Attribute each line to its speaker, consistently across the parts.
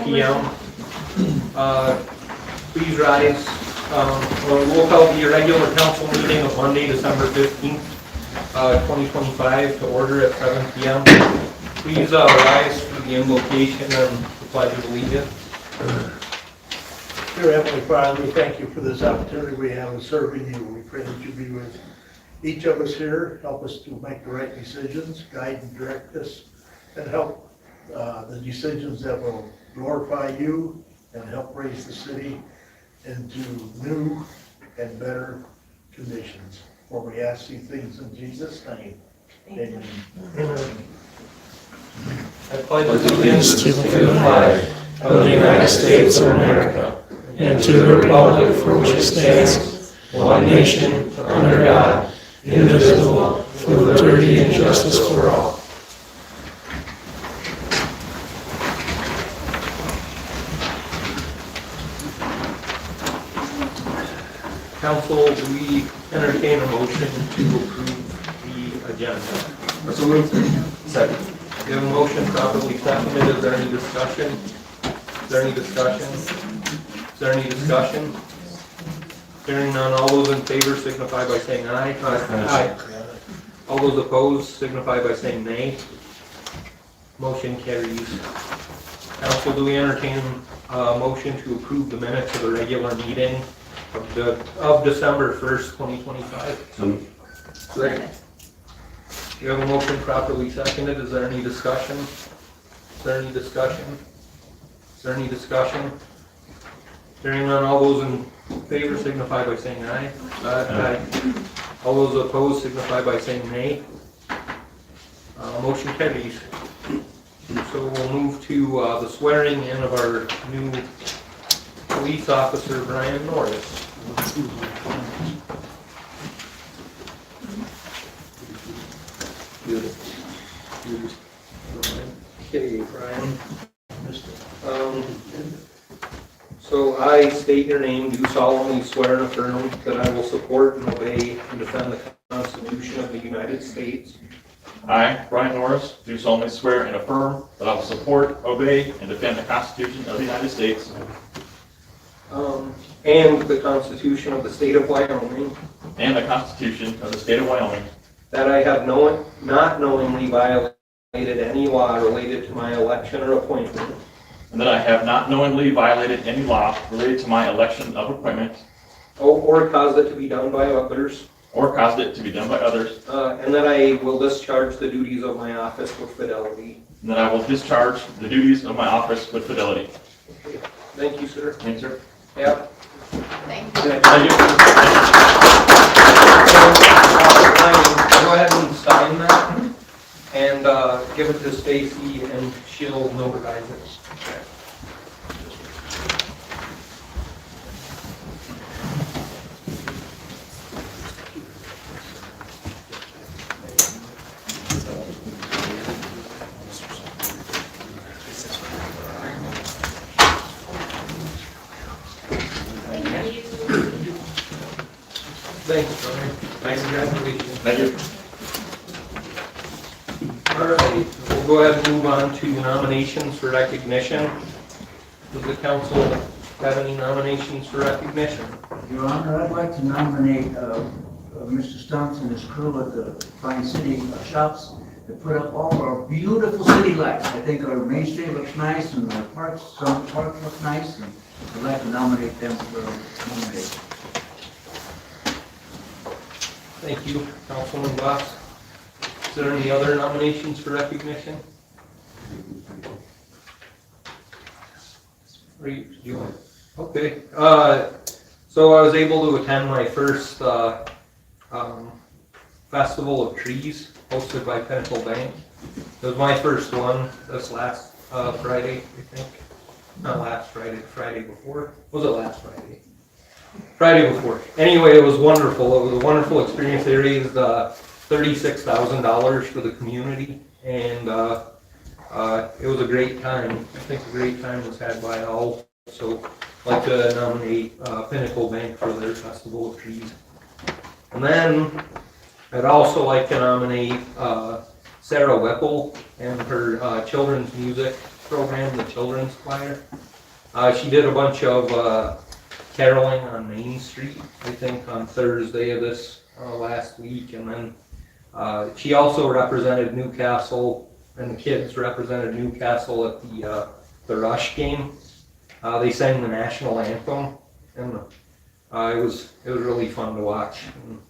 Speaker 1: p.m. Please rise. We'll call the regular council meeting of Monday, December 15th, 2025 to order at 7 p.m. Please rise for the invocation and the pledge of allegiance.
Speaker 2: Dear Heavenly Father, we thank you for this opportunity we have of serving you. We pray that you be with each of us here, help us to make the right decisions, guide and direct us, and help the decisions that will glorify you and help raise the city into new and better conditions. For we ask these things in Jesus' name. Amen.
Speaker 1: I pledge allegiance to the flag of the United States of America and to the republic for which it stands, one nation, under God, indivisible, with liberty and justice for all. Council, do we entertain a motion to approve the agenda?
Speaker 3: So moved. Second.
Speaker 1: We have a motion properly seconded. Is there any discussion? Is there any discussion? Is there any discussion? Hearing none, all those in favor signify by saying aye. Aye. All those opposed signify by saying nay. Motion carries. Council, do we entertain a motion to approve the minutes of the regular meeting of December 1st, 2025?
Speaker 3: Second.
Speaker 1: You have a motion properly seconded. Is there any discussion? Is there any discussion? Is there any discussion? Hearing none, all those in favor signify by saying aye. Aye. All those opposed signify by saying nay. Motion carries. So we'll move to the swearing in of our new police officer, Brian Norris. Okay, Brian. So I state your name, do solemnly swear and affirm that I will support and obey and defend the Constitution of the United States.
Speaker 4: I, Brian Norris, do solemnly swear and affirm that I will support, obey, and defend the Constitution of the United States
Speaker 1: And the Constitution of the State of Wyoming.
Speaker 4: and the Constitution of the State of Wyoming.
Speaker 1: That I have not knowingly violated any law related to my election or appointment.
Speaker 4: And that I have not knowingly violated any law related to my election of appointment
Speaker 1: Or caused it to be done by others.
Speaker 4: or caused it to be done by others.
Speaker 1: And that I will discharge the duties of my office with fidelity.
Speaker 4: And that I will discharge the duties of my office with fidelity.
Speaker 1: Okay. Thank you, sir.
Speaker 4: Thank you, sir.
Speaker 1: Yeah.
Speaker 5: Thank you.
Speaker 4: Thank you.
Speaker 1: Go ahead and sign that and give it to Stacy and she'll notarize it. Thanks, Brian. Thanks, congratulations.
Speaker 4: Thank you.
Speaker 1: All right, we'll go ahead and move on to nominations for recognition. Does the council have any nominations for recognition?
Speaker 6: Your Honor, I'd like to nominate Mr. Stunts and his crew at the Fine City Shops to put up all our beautiful city lights. I think our Main Street looks nice and our parks, some parks look nice, and I'd like to nominate them for nomination.
Speaker 1: Thank you, Councilman Boss. Is there any other nominations for recognition? Okay. So I was able to attend my first Festival of Trees hosted by Pinnacle Bank. It was my first one this last Friday, I think. Not last Friday, Friday before. Was it last Friday? Friday before. Anyway, it was wonderful. It was a wonderful experience. They raised $36,000 for the community, and it was a great time. I think a great time was had by all. So I'd like to nominate Pinnacle Bank for their Festival of Trees. And then I'd also like to nominate Sarah Weppel and her children's music program, the children's choir. She did a bunch of caroling on Main Street, I think, on Thursday of this last week, and then she also represented Newcastle, and the kids represented Newcastle at the Rush game. They sang the national anthem, and it was really fun to watch. And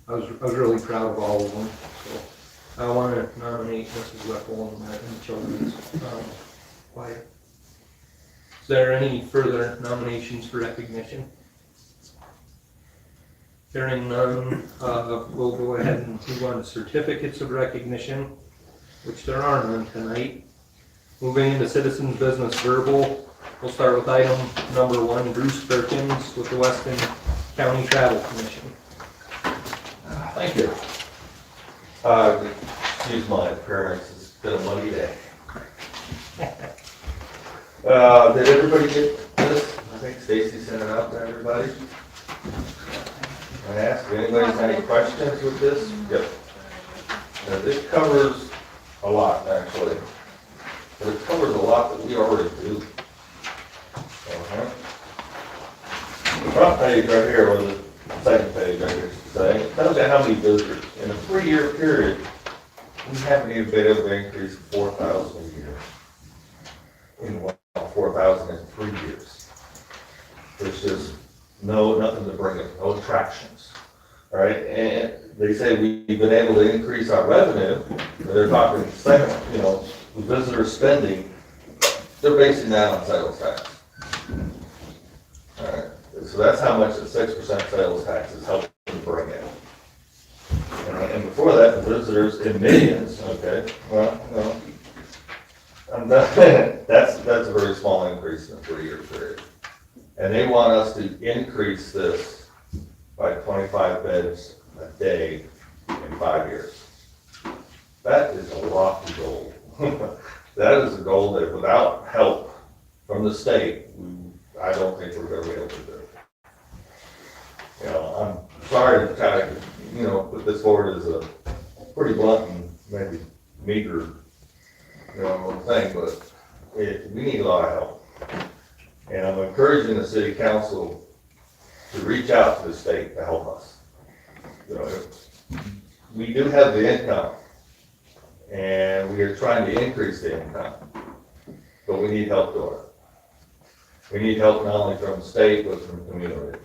Speaker 1: I was really proud of all of them. So I want to nominate Mrs. Whipple in the children's choir. Is there any further nominations for recognition? Hearing none, we'll go ahead and move on to certificates of recognition, which there are none tonight. Moving into citizens business verbal, we'll start with item number 1, Bruce Perkins with the Weston County Travel Commission.
Speaker 5: Thank you. Excuse my appearance, it's been a muddy day. Did everybody get this? I think Stacy sent it out to everybody. I asked if anybody has any questions with this. Yep. Now, this covers a lot, actually. But it covers a lot that we already do. The front page right here, or the second page right here, it tells you how many visitors. In a 3-year period, we haven't even been able to increase 4,000 a year. In 4,000 in 3 years. There's just nothing to bring it, no attractions. All right, and they say we've been able to increase our revenue. They're talking second, the visitor spending. They're basing that on sales tax. All right, so that's how much the 6% sales tax is helping bring in. And before that, the visitors in millions. Okay, well, no. That's a very small increase in a 3-year period. And they want us to increase this by 25 beds a day in 5 years. That is a lofty goal. That is a goal that without help from the state, I don't think we're gonna be able to do it. I'm sorry to kind of, put this forward as a pretty blunt and maybe meager thing, but we need a lot of help. And I'm encouraging the city council to reach out to the state to help us. We do have the income, and we are trying to increase the income, but we need help doing it. We need help not only from the state, but from the community.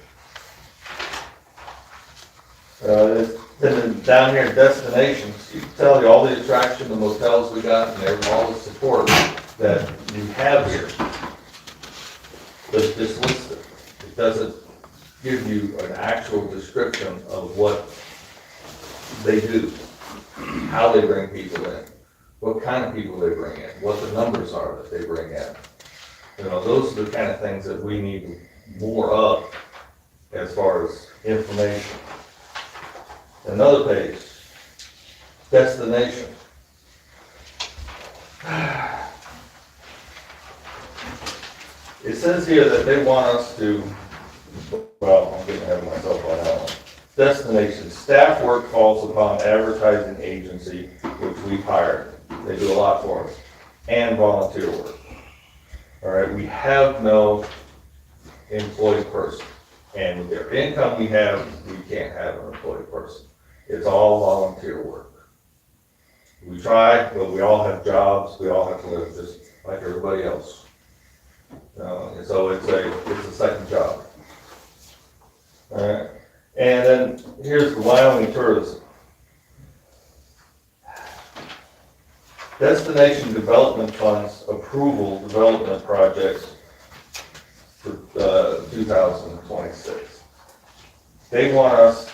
Speaker 5: Then down here, destinations, you can tell you all the attraction, the motels we got, and all the support that we have here. But it's just listed. It doesn't give you an actual description of what they do, how they bring people in, what kind of people they bring in, what the numbers are that they bring in. Those are the kind of things that we need more of as far as information. Another page, destination. It says here that they want us to, well, I'm getting ahead of myself on that one. Destination, staff work falls upon advertising agency, which we've hired. They do a lot for us, and volunteer work. All right, we have no employed person. And with their income we have, we can't have an employed person. It's all volunteer work. We try, but we all have jobs, we all have to live just like everybody else. And so it's a second job. All right, and then here's the Wyoming tourism. Destination Development Funds approval development projects for 2026. They want us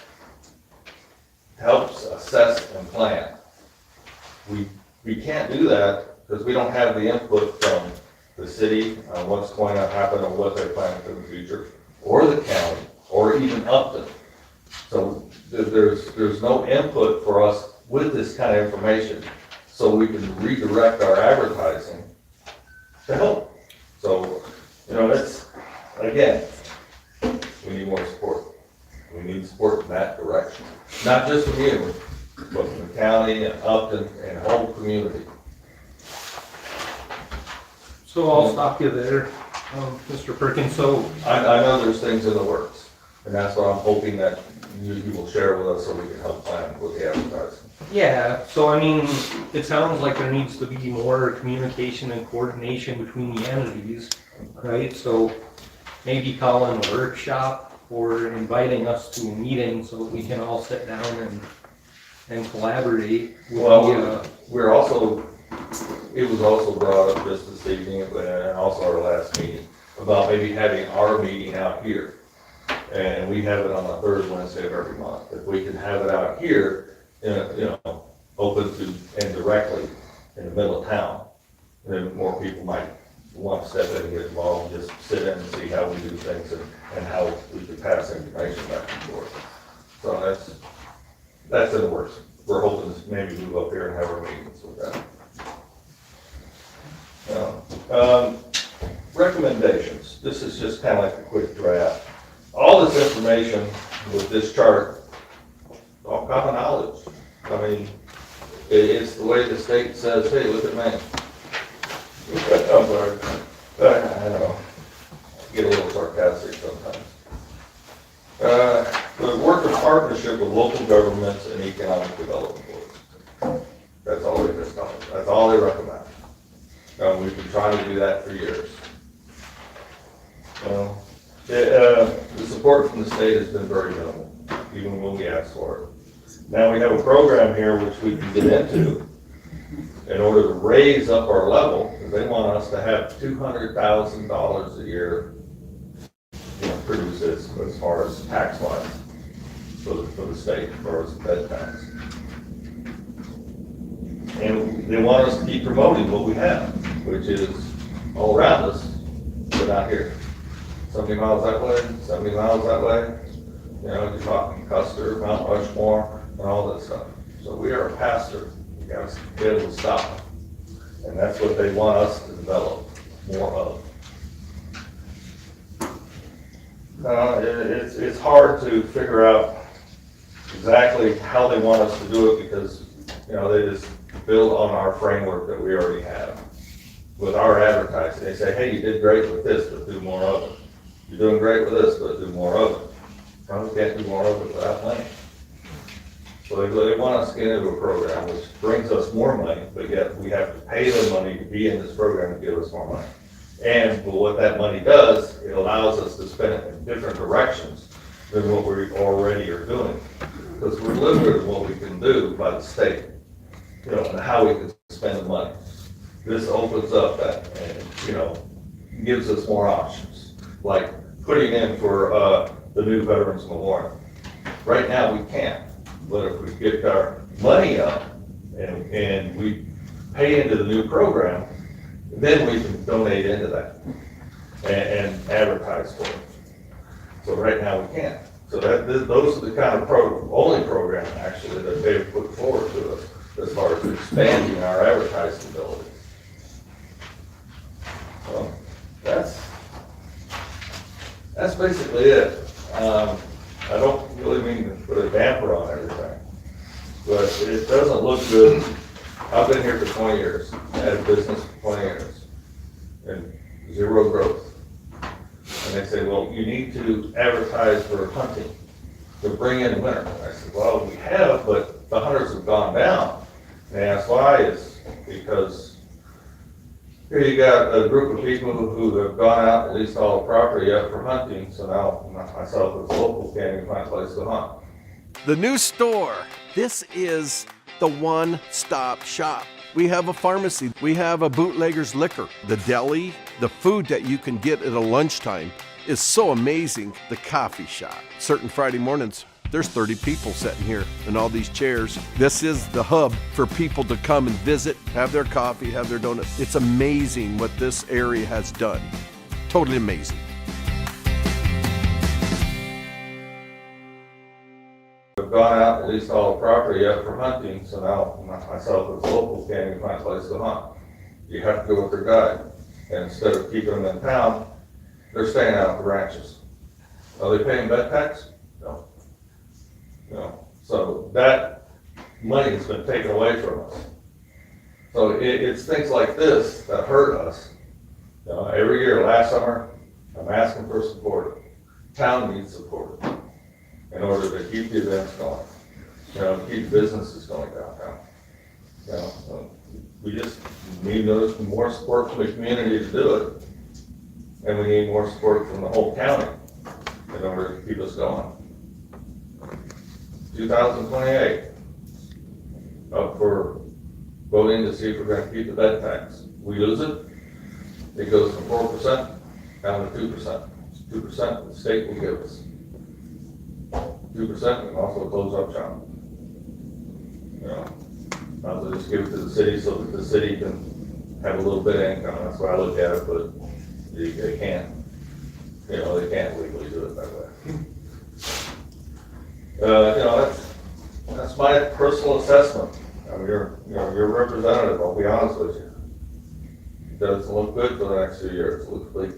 Speaker 5: to help assess and plan. We can't do that because we don't have the input from the city on what's going to happen or what they're planning for the future, or the county, or even Upton. So there's no input for us with this kind of information, so we can redirect our advertising to help. So, it's, again, we need more support. We need support in that direction. Not just from you, but from the county and Upton and the whole community.
Speaker 1: So I'll stop you there, Mr. Perkins. So,
Speaker 5: I know there's things in the works, and that's what I'm hoping that you will share with us so we can help plan with the advertising.
Speaker 1: yeah, so I mean, it sounds like there needs to be more communication and coordination between the entities, right? So maybe calling a workshop or inviting us to a meeting so that we can all sit down and collaborate. Would
Speaker 5: Well,
Speaker 1: be,
Speaker 5: we're also, it was also brought up just this evening, and also our last meeting, about maybe having our meeting out here. And we have it on the third Wednesday of every month. If we can have it out here, open to and directly in the middle of town, then more people might want to step in and get involved, and just sit in and see how we do things and how we can pass information back and forth. So that's in the works. We're hoping to maybe move up here and have our meetings with that. Recommendations. This is just kind of like a quick draft. All this information with this chart, all common knowledge. I mean, it's the way the state says, hey, look at me. I'm sorry. I don't know. I get a little sarcastic sometimes. The work of partnership with local governments and economic development boards. That's all they just tell us. That's all they recommend. We've been trying to do that for years. The support from the state has been very minimal, even when we ask for it. Now we have a program here which we can get into in order to raise up our level, because they want us to have $200,000 a year, produce this as far as tax wise for the state, as far as bed tax. And they want us to keep promoting what we have, which is all around us, but not here. 70 miles that way, 70 miles that way. You're talking Custer, Mount Rushmore, and all that stuff. So we are a pass-through. We got to be able to stop. And that's what they want us to develop more of. It's hard to figure out exactly how they want us to do it because, they just build on our framework that we already have. With our advertising, they say, hey, you did great with this, but do more of it. You're doing great with this, but do more of it. We can't do more of it without money. So they want us to get into a program which brings us more money, but yet we have to pay them money to be in this program to give us more money. And what that money does, it allows us to spend it in different directions than what we already are doing. Because we're limited in what we can do by the state, and how we can spend the money. This opens up that and, gives us more options, like putting in for the new Veterans Memorial. Right now, we can't, but if we get our money up and we pay into the new program, then we can donate into that and advertise for it. So right now, we can't. So those are the kind of only program actually that they've put forward to us as far as expanding our advertising abilities. So that's basically it. I don't really mean to put a damper on everything, but it doesn't look good. I've been here for 20 years, I had a business for 20 years, and zero growth. And they say, well, you need to advertise for hunting to bring in winter. And I said, well, we have, but the hunters have gone down. And they asked why, is because here you got a group of people who have gone out and leased all the property up for hunting, so now myself as a local can't even find a place to hunt.
Speaker 7: The new store. This is the one-stop shop. We have a pharmacy. We have a bootlegger's liquor. The deli, the food that you can get at a lunchtime is so amazing. The coffee shop. Certain Friday mornings, there's 30 people sitting here in all these chairs. This is the hub for people to come and visit, have their coffee, have their donuts. It's amazing what this area has done. Totally amazing.
Speaker 5: Have gone out and leased all the property up for hunting, so now myself as a local can't even find a place to hunt. You have to go with their guide. And instead of keeping them in town, they're staying out at the ranches. Are they paying bed tax? No. No. So that money has been taken away from us. So it's things like this that hurt us You know, every year, last summer, I'm asking for support. Town needs support in order to keep the events going, you know, keep businesses going downtown. You know, we just need more support from the community to do it. And we need more support from the whole county in order to keep us going. 2028, up for voting to see if we're gonna keep the bed tax. We lose it, it goes from 4% down to 2%. 2% the state will give us. 2% we can also close up shop. You know, not to just give it to the city so that the city can have a little bit of income. That's why I look at it, but they can't. You know, they can't legally do it that way. You know, that's my personal assessment. I mean, you're a representative, I'll be honest with you. It doesn't look good for the next few years, it looks bleak.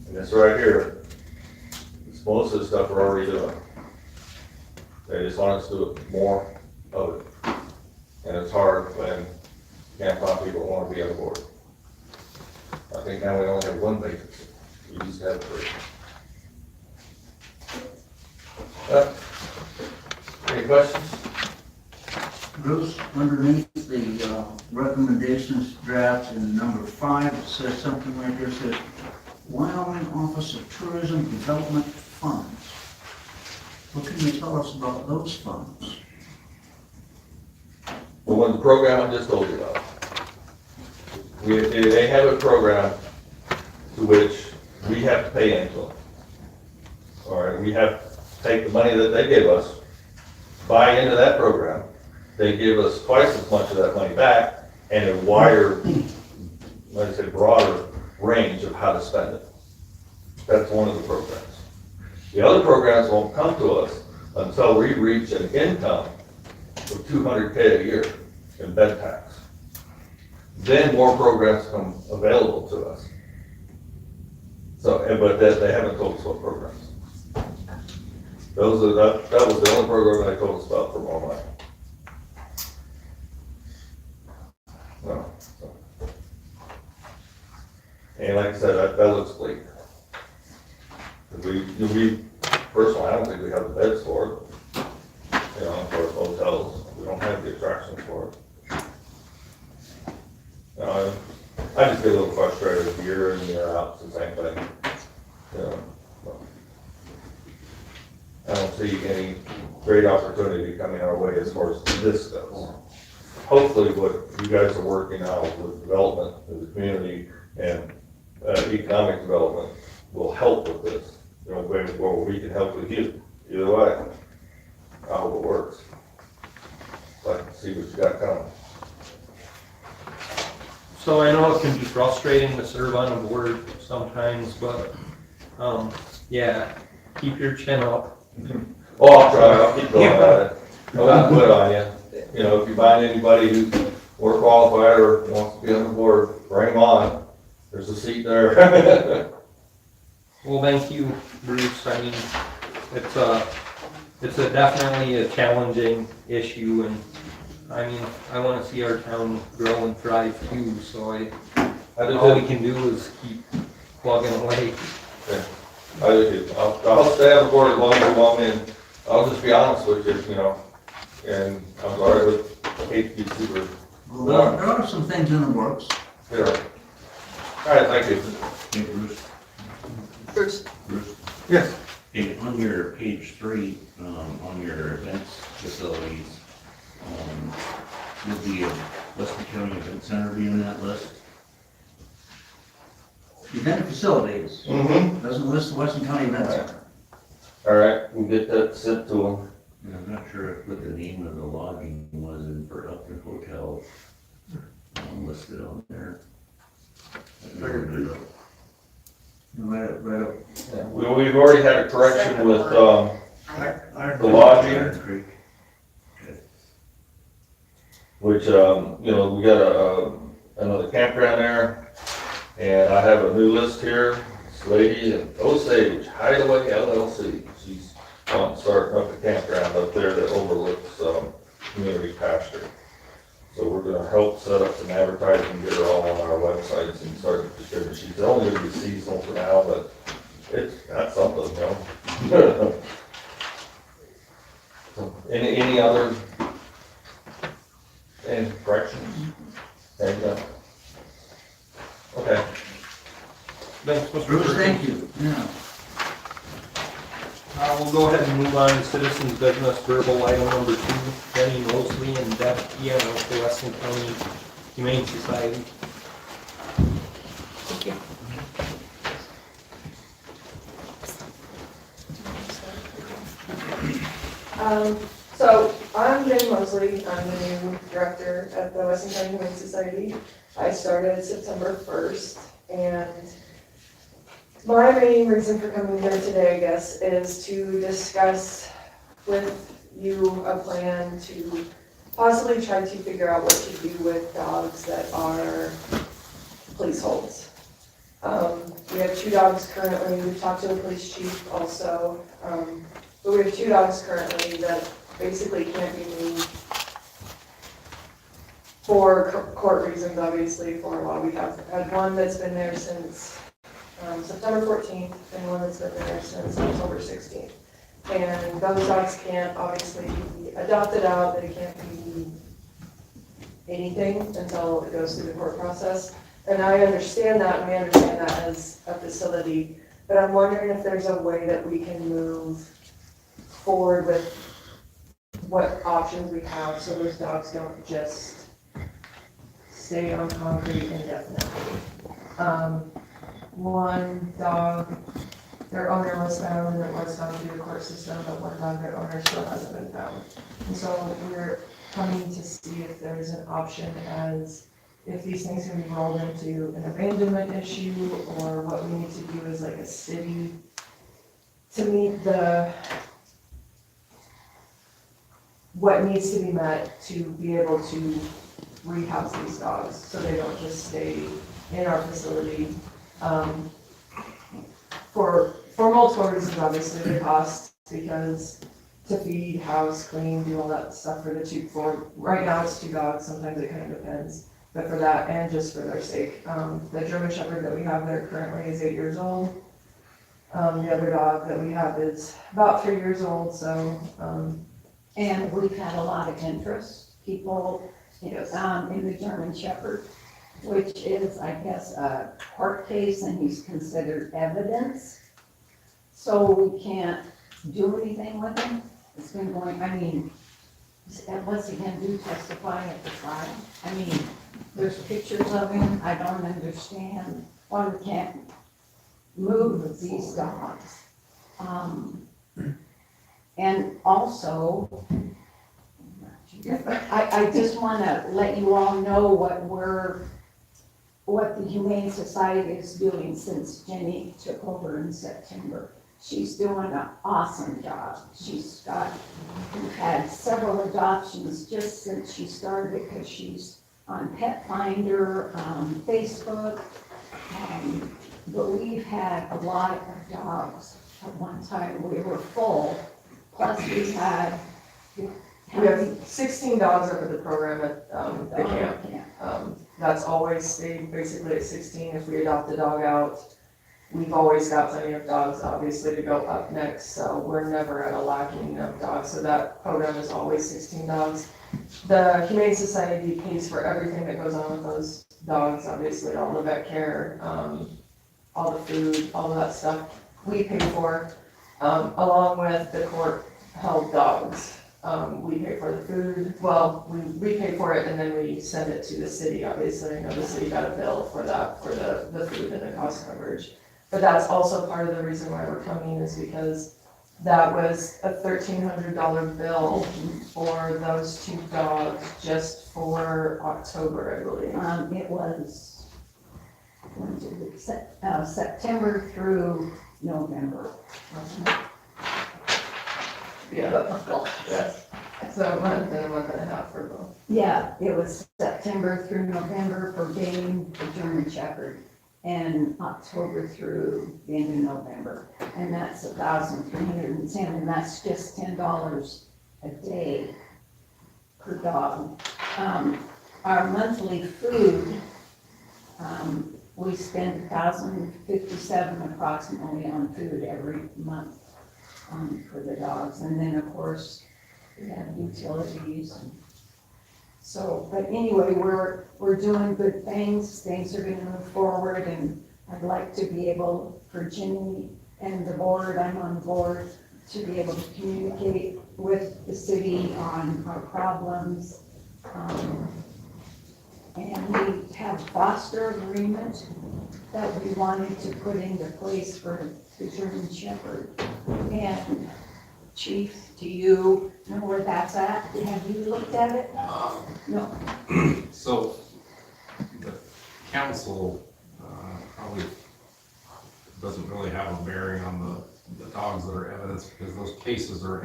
Speaker 5: And this right here, it's most of the stuff we're already doing. They just want us to do more of it. And it's hard when you can't find people who want to be on the board. I think now we only have one vacancy. We used to have 3. Any questions?
Speaker 6: Bruce, underneath the recommendations draft in number 5, it says something like this, says Wyoming Office of Tourism Development Funds. What can you tell us about those funds?
Speaker 5: The program I just told you about. They have a program to which we have to pay into them. All right, we have to take the money that they give us, buy into that program. They give us twice as much of that money back and a wider, like I said, broader range of how to spend it. That's one of the programs. The other programs won't come to us until we reach an income of $200K a year in bed tax. Then more programs come available to us. So, but they haven't told us what programs. That was the only program they told us about for more money. No. So. And like I said, that looks bleak. We personally, I don't think we have the beds for it. You know, for hotels, we don't have the attractions for it. You know, I just get a little frustrated year in, year out, it's the same thing. You know, I don't see any great opportunity coming our way as far as this goes. Hopefully what you guys are working out with development in the community and economic development will help with this. You know, where we can help with you, either way. I hope it works. I'd like to see what you got coming.
Speaker 1: So I know it can be frustrating to serve on a board sometimes, but, yeah, keep your chin up.
Speaker 5: Oh, I'll try, I'll keep going at it. I won't quit on you. You know, if you find anybody who's more qualified or wants to be on the board, bring them on. There's a seat there.
Speaker 1: Well, thank you, Bruce. I mean, it's definitely a challenging issue, and I mean, I want to see our town grow and thrive too, so all we can do is keep plugging away.
Speaker 5: Yeah, I do too. I'll stay on the board as long as you want me, and I'll just be honest with you, you know, and I'm sorry, but I hate to be super.
Speaker 6: Well, there are some things in the works.
Speaker 5: Yeah. All right, thank you.
Speaker 3: Hey, Bruce. Bruce.
Speaker 5: Yes.
Speaker 3: Hey, on your page 3, on your events facilities, would the Weston County Event Center be in that list?
Speaker 6: Event facilities,
Speaker 5: Mm-hmm.
Speaker 6: doesn't list the Weston County Event Center.
Speaker 5: All right, we'll get that sent to them.
Speaker 3: And I'm not sure what the name of the lodging was in for Upton Hotel listed on there.
Speaker 6: Right up.
Speaker 5: Yeah, we've already had a correction with, the lodging,
Speaker 3: Iron Creek.
Speaker 5: which, you know, we got another campground there, and I have a new list here. This lady in Osage Hideaway LLC, she's starting up a campground up there that overlooks, community pasture. So we're gonna help set up some advertising, get her all on our websites and start distributing. She's only gonna be seasonal for now, but that's something, you know? So, any other, any corrections? Okay.
Speaker 1: Thanks, Mr.
Speaker 6: Bruce,
Speaker 1: Burke.
Speaker 6: thank you. Yeah.
Speaker 1: We'll go ahead and move on to citizens business, verbal item number 2, Jenny Mosley and Deb Piano of the Weston County Humane Society.
Speaker 8: Thank you. So I'm Jenny Mosley. I'm the new director at the Weston County Humane Society. I started September 1st, and my main reason for coming here today, I guess, is to discuss with you a plan to possibly try to figure out what to do with dogs that are police holds. We have 2 dogs currently. We've talked to the police chief also, but we have 2 dogs currently that basically can't be moved for court reasons, obviously, for a while. We have had one that's been there since September 14th, and one that's been there since October 16th. And those dogs can't obviously be adopted out, they can't be anything until it goes through the court process. And I understand that, and we understand that as a facility, but I'm wondering if there's a way that we can move forward with what options we have so those dogs don't just stay on concrete indefinitely. One dog, their owner was found and it was found through the court system, but one dog, their owner still hasn't been found. And so we're coming to see if there's an option as if these things can be rolled into an abandonment issue, or what we need to do as like a city to meet what needs to be met to be able to rehouse these dogs so they don't just stay in our facility. For multiple reasons, obviously, the cost, because to feed, house, clean, do all that stuff for the 2, right now it's 2 dogs, sometimes it kind of depends, but for that and just for their sake. The German Shepherd that we have there currently is 8 years old. The other dog that we have is about 3 years old, so,
Speaker 9: And we've had a lot of interest, people, in the German Shepherd, which is, I guess, a court case, and he's considered evidence. So we can't do anything with him. It's been going, what's he gonna do, testify at the trial? There's pictures of him, I don't understand why we can't move these dogs. And also, I just wanna let you all know what the Humane Society is doing since Jenny took over in September. She's doing an awesome job. We've had several adoptions just since she started, because she's on Pet Finder, Facebook. But we've had a lot of dogs. At one time, we were full. Plus, we have
Speaker 8: 16 dogs up at the program at the camp. That's always stayed basically at 16. If we adopt a dog out, we've always got plenty of dogs, obviously, to go up next. So we're never at a lacking of dogs. So that program is always 16 dogs. The Humane Society pays for everything that goes on with those dogs, obviously, all the vet care, all the food, all of that stuff we pay for, along with the court-held dogs. We pay for the food, well, we pay for it and then we send it to the city, obviously. I know the city got a bill for that, for the food and the cost coverage. But that's also part of the reason why we're coming, is because that was a $1,300 bill for those 2 dogs just for October, I believe.
Speaker 9: It was September through November.
Speaker 8: Yeah, yes. So a month and a half for both.
Speaker 9: Yeah, it was September through November for Dane, the German Shepherd, and October through the end of November. And that's $1,310, and that's just $10 a day per dog. our monthly food, we spend $1,057 approximately on food every month for the dogs. And then, of course, we have utilities. So, but anyway, we're doing good things. Things are gonna move forward, and I'd like to be able, for Jimmy and the board, I'm on board, to be able to communicate with the city on our problems. And we have foster agreement that we wanted to put into place for the German Shepherd. And Chief, do you know where that's at? Have you looked at it? No.
Speaker 10: So, the council probably doesn't really have a bearing on the dogs that are evidence, because those cases are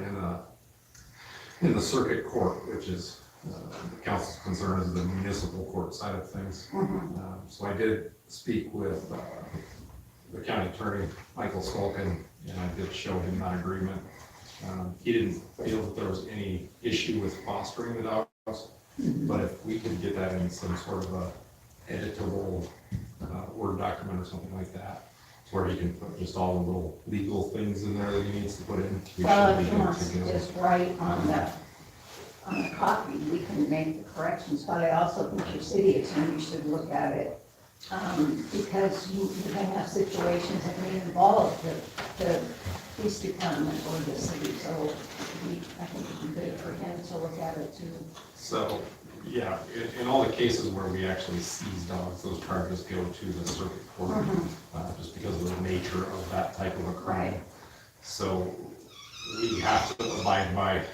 Speaker 10: in the circuit court, which is the council's concern is the municipal court side of things. So I did speak with the county attorney, Michael Skulkin, and I did show him that agreement. He didn't feel that there was any issue with fostering the dogs, but if we could get that in some sort of a editable Word document or something like that, where he can put just all the little legal things in there that he needs to put in, we
Speaker 9: Well,
Speaker 10: should
Speaker 9: if
Speaker 10: be
Speaker 9: he
Speaker 10: good
Speaker 9: wants
Speaker 10: to
Speaker 9: to
Speaker 10: go.
Speaker 9: just write on the copy, we can make the corrections, but I also think your city attorney should look at it. Because you're gonna have situations that may involve the police department or the city, so I think it'd be good for him to look at it too.
Speaker 10: So, yeah, in all the cases where we actually seize dogs, those charges go to the circuit court, just because of the nature of that type of a crime.
Speaker 9: Right.
Speaker 10: So, we have to abide by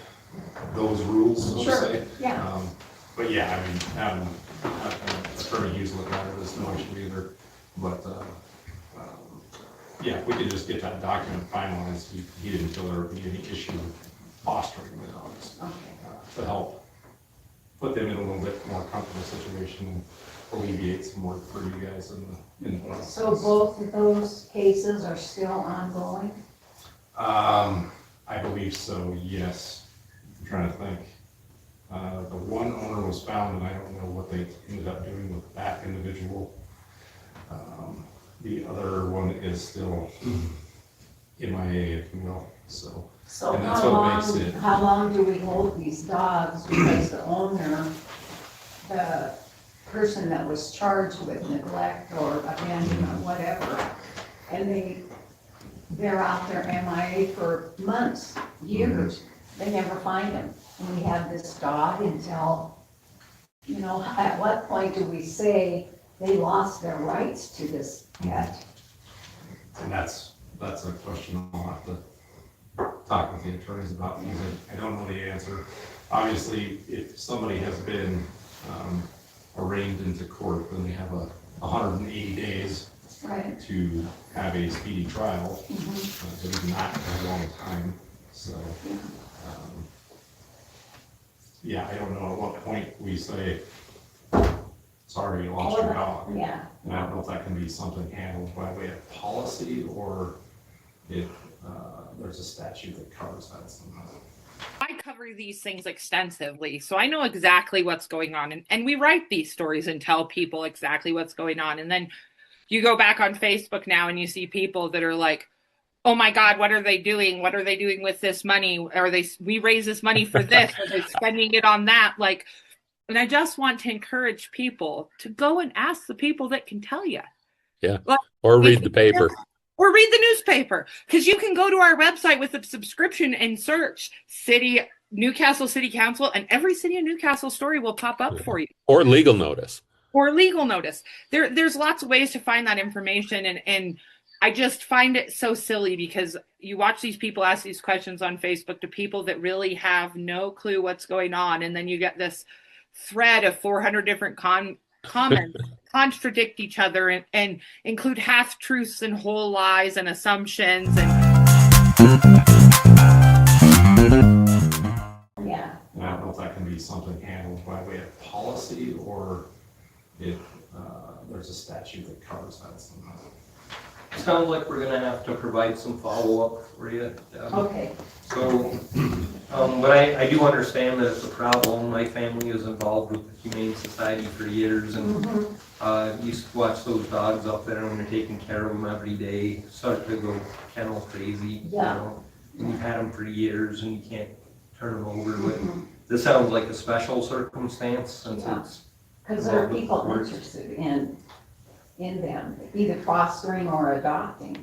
Speaker 10: those rules, so to
Speaker 9: Sure,
Speaker 10: say.
Speaker 9: yeah.
Speaker 10: But yeah, I mean, having Attorney Hughes look at it is no issue either, but, yeah, if we could just get that document finalized, he didn't feel there would be any issue fostering the dogs. To help put them in a little bit more comfortable situation and alleviate some work for you guys in the process.
Speaker 9: So both of those cases are still ongoing?
Speaker 10: I believe so, yes. I'm trying to think. The one owner was found, and I don't know what they ended up doing with that individual. The other one is still MIA, if you will, so.
Speaker 9: So
Speaker 10: And that's what makes it.
Speaker 9: how long do we hold these dogs? Because the owner, the person that was charged with neglect or abandonment, whatever, and they're out there MIA for months, years. They never find them. And we have this dog until, at what point do we say they lost their rights to this pet?
Speaker 10: And that's a question I'll have to talk with the attorneys about, because I don't know the answer. Obviously, if somebody has been arraigned into court, then they have 180 days
Speaker 9: Right.
Speaker 10: to have a speedy trial. But it's not a long time, so. Yeah, I don't know at what point we say, sorry, you lost your dog.
Speaker 9: Yeah.
Speaker 10: And I don't know if that can be something handled by way of policy, or if there's a statute that covers that somehow.
Speaker 11: I cover these things extensively, so I know exactly what's going on. And we write these stories and tell people exactly what's going on. And then you go back on Facebook now and you see people that are like, oh my God, what are they doing? What are they doing with this money? We raise this money for this, are they spending it on that? Like, and I just want to encourage people to go and ask the people that can tell you.
Speaker 12: Yeah.
Speaker 11: Like,
Speaker 12: Or read the paper.
Speaker 11: Or read the newspaper, because you can go to our website with a subscription and search Newcastle City Council, and every City of Newcastle story will pop up for you.
Speaker 12: Or legal notice.
Speaker 11: Or legal notice. There's lots of ways to find that information, and I just find it so silly, because you watch these people ask these questions on Facebook to people that really have no clue what's going on, and then you get this thread of 400 different comments contradict each other and include half-truths and whole lies and assumptions.
Speaker 9: Yeah.
Speaker 10: And I don't know if that can be something handled by way of policy, or if there's a statute that covers that somehow.
Speaker 1: Sounds like we're gonna have to provide some follow-up for you, Deb.
Speaker 9: Okay.
Speaker 1: So But I do understand that it's a problem. My family is involved with the Humane Society for years, and used to watch those dogs up there when they're taking care of them every day, start to go kennel crazy, you
Speaker 9: Yeah.
Speaker 1: know? And you've had them for years and you can't turn them over, but this sounds like a special circumstance since
Speaker 9: Yeah.
Speaker 1: it's.
Speaker 9: Because there are
Speaker 1: involved with
Speaker 9: people
Speaker 1: words.
Speaker 9: interested in them, either fostering or adopting.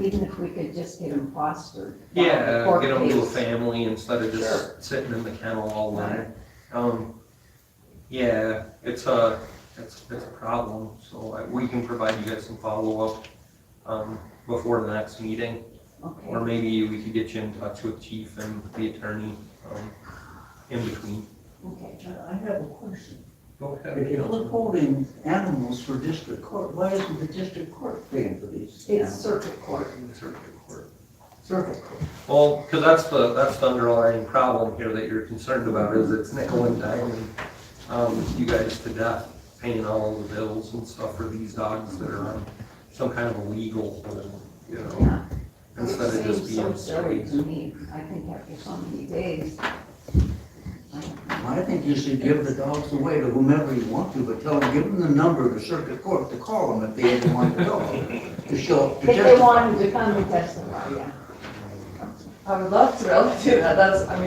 Speaker 9: Even if we could just get them fostered.
Speaker 1: Yeah,
Speaker 9: Court
Speaker 1: get them to a
Speaker 9: case.
Speaker 1: family instead of
Speaker 9: Sure.
Speaker 1: just sitting in the kennel all winter. Yeah, it's a problem, so we can provide you guys some follow-up, before the next meeting. Or
Speaker 9: Okay,
Speaker 1: maybe we could get you in touch with chief and the attorney, in between.
Speaker 9: okay.
Speaker 6: I have a question.
Speaker 1: Go
Speaker 6: If you're withholding animals for district court, why isn't the district court paying for these?
Speaker 9: It's
Speaker 6: animals?
Speaker 9: circuit court.
Speaker 6: Circuit court.
Speaker 1: Well, because that's the underlying problem here that you're concerned about, is it's nickel and diming, you guys to death, paying all of the bills and stuff for these dogs that are on some kind of a legal hold, you know,
Speaker 9: Yeah.
Speaker 1: instead of just
Speaker 9: It seems so
Speaker 1: being
Speaker 9: silly
Speaker 1: strays.
Speaker 9: to me. I think after so many days.
Speaker 6: I think you should give the dogs away to whomever you want to, but tell them, give them the number of the circuit court to call them if they ever want to go. To show, to
Speaker 9: If they
Speaker 6: testify.
Speaker 9: wanted to come and testify, yeah.
Speaker 8: I would love to be able to do that.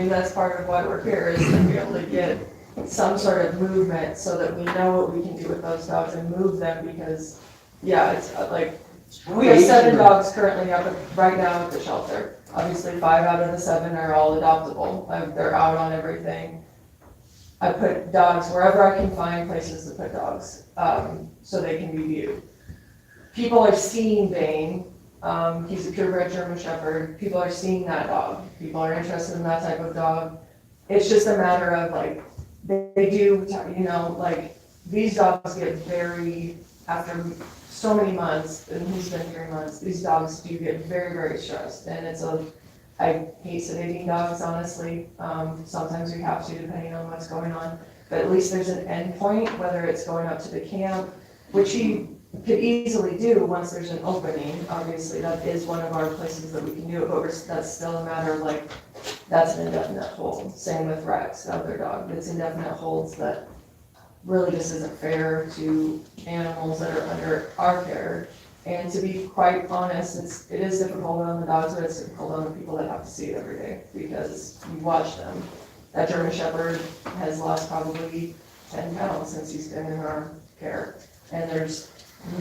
Speaker 8: That's part of why we're here, is to be able to get some sort of movement so that we know what we can do with those dogs and move them, because, yeah, it's like, we have 7 dogs currently up right now at the shelter. Obviously, 5 out of the 7 are all adoptable. They're out on everything. I put dogs wherever I can find places to put dogs, so they can be viewed. People are seeing Bane. He's a purebred German Shepherd. People are seeing that dog. People are interested in that type of dog. It's just a matter of like, they do, you know, like, these dogs get very, after so many months, and he's been 3 months, these dogs do get very, very stressed. And I hate sedating dogs, honestly. Sometimes we have to, depending on what's going on. But at least there's an end point, whether it's going up to the camp, which he could easily do once there's an opening. Obviously, that is one of our places that we can do it, but that's still a matter of like, that's an indefinite hold. Same with Rex, the other dog. It's indefinite holds that really just isn't fair to animals that are under our care. And to be quite honest, it is difficult on the dogs, but it's difficult on the people that have to see it every day, because you watch them. That German Shepherd has lost probably 10 pounds since he's been in our care. And there's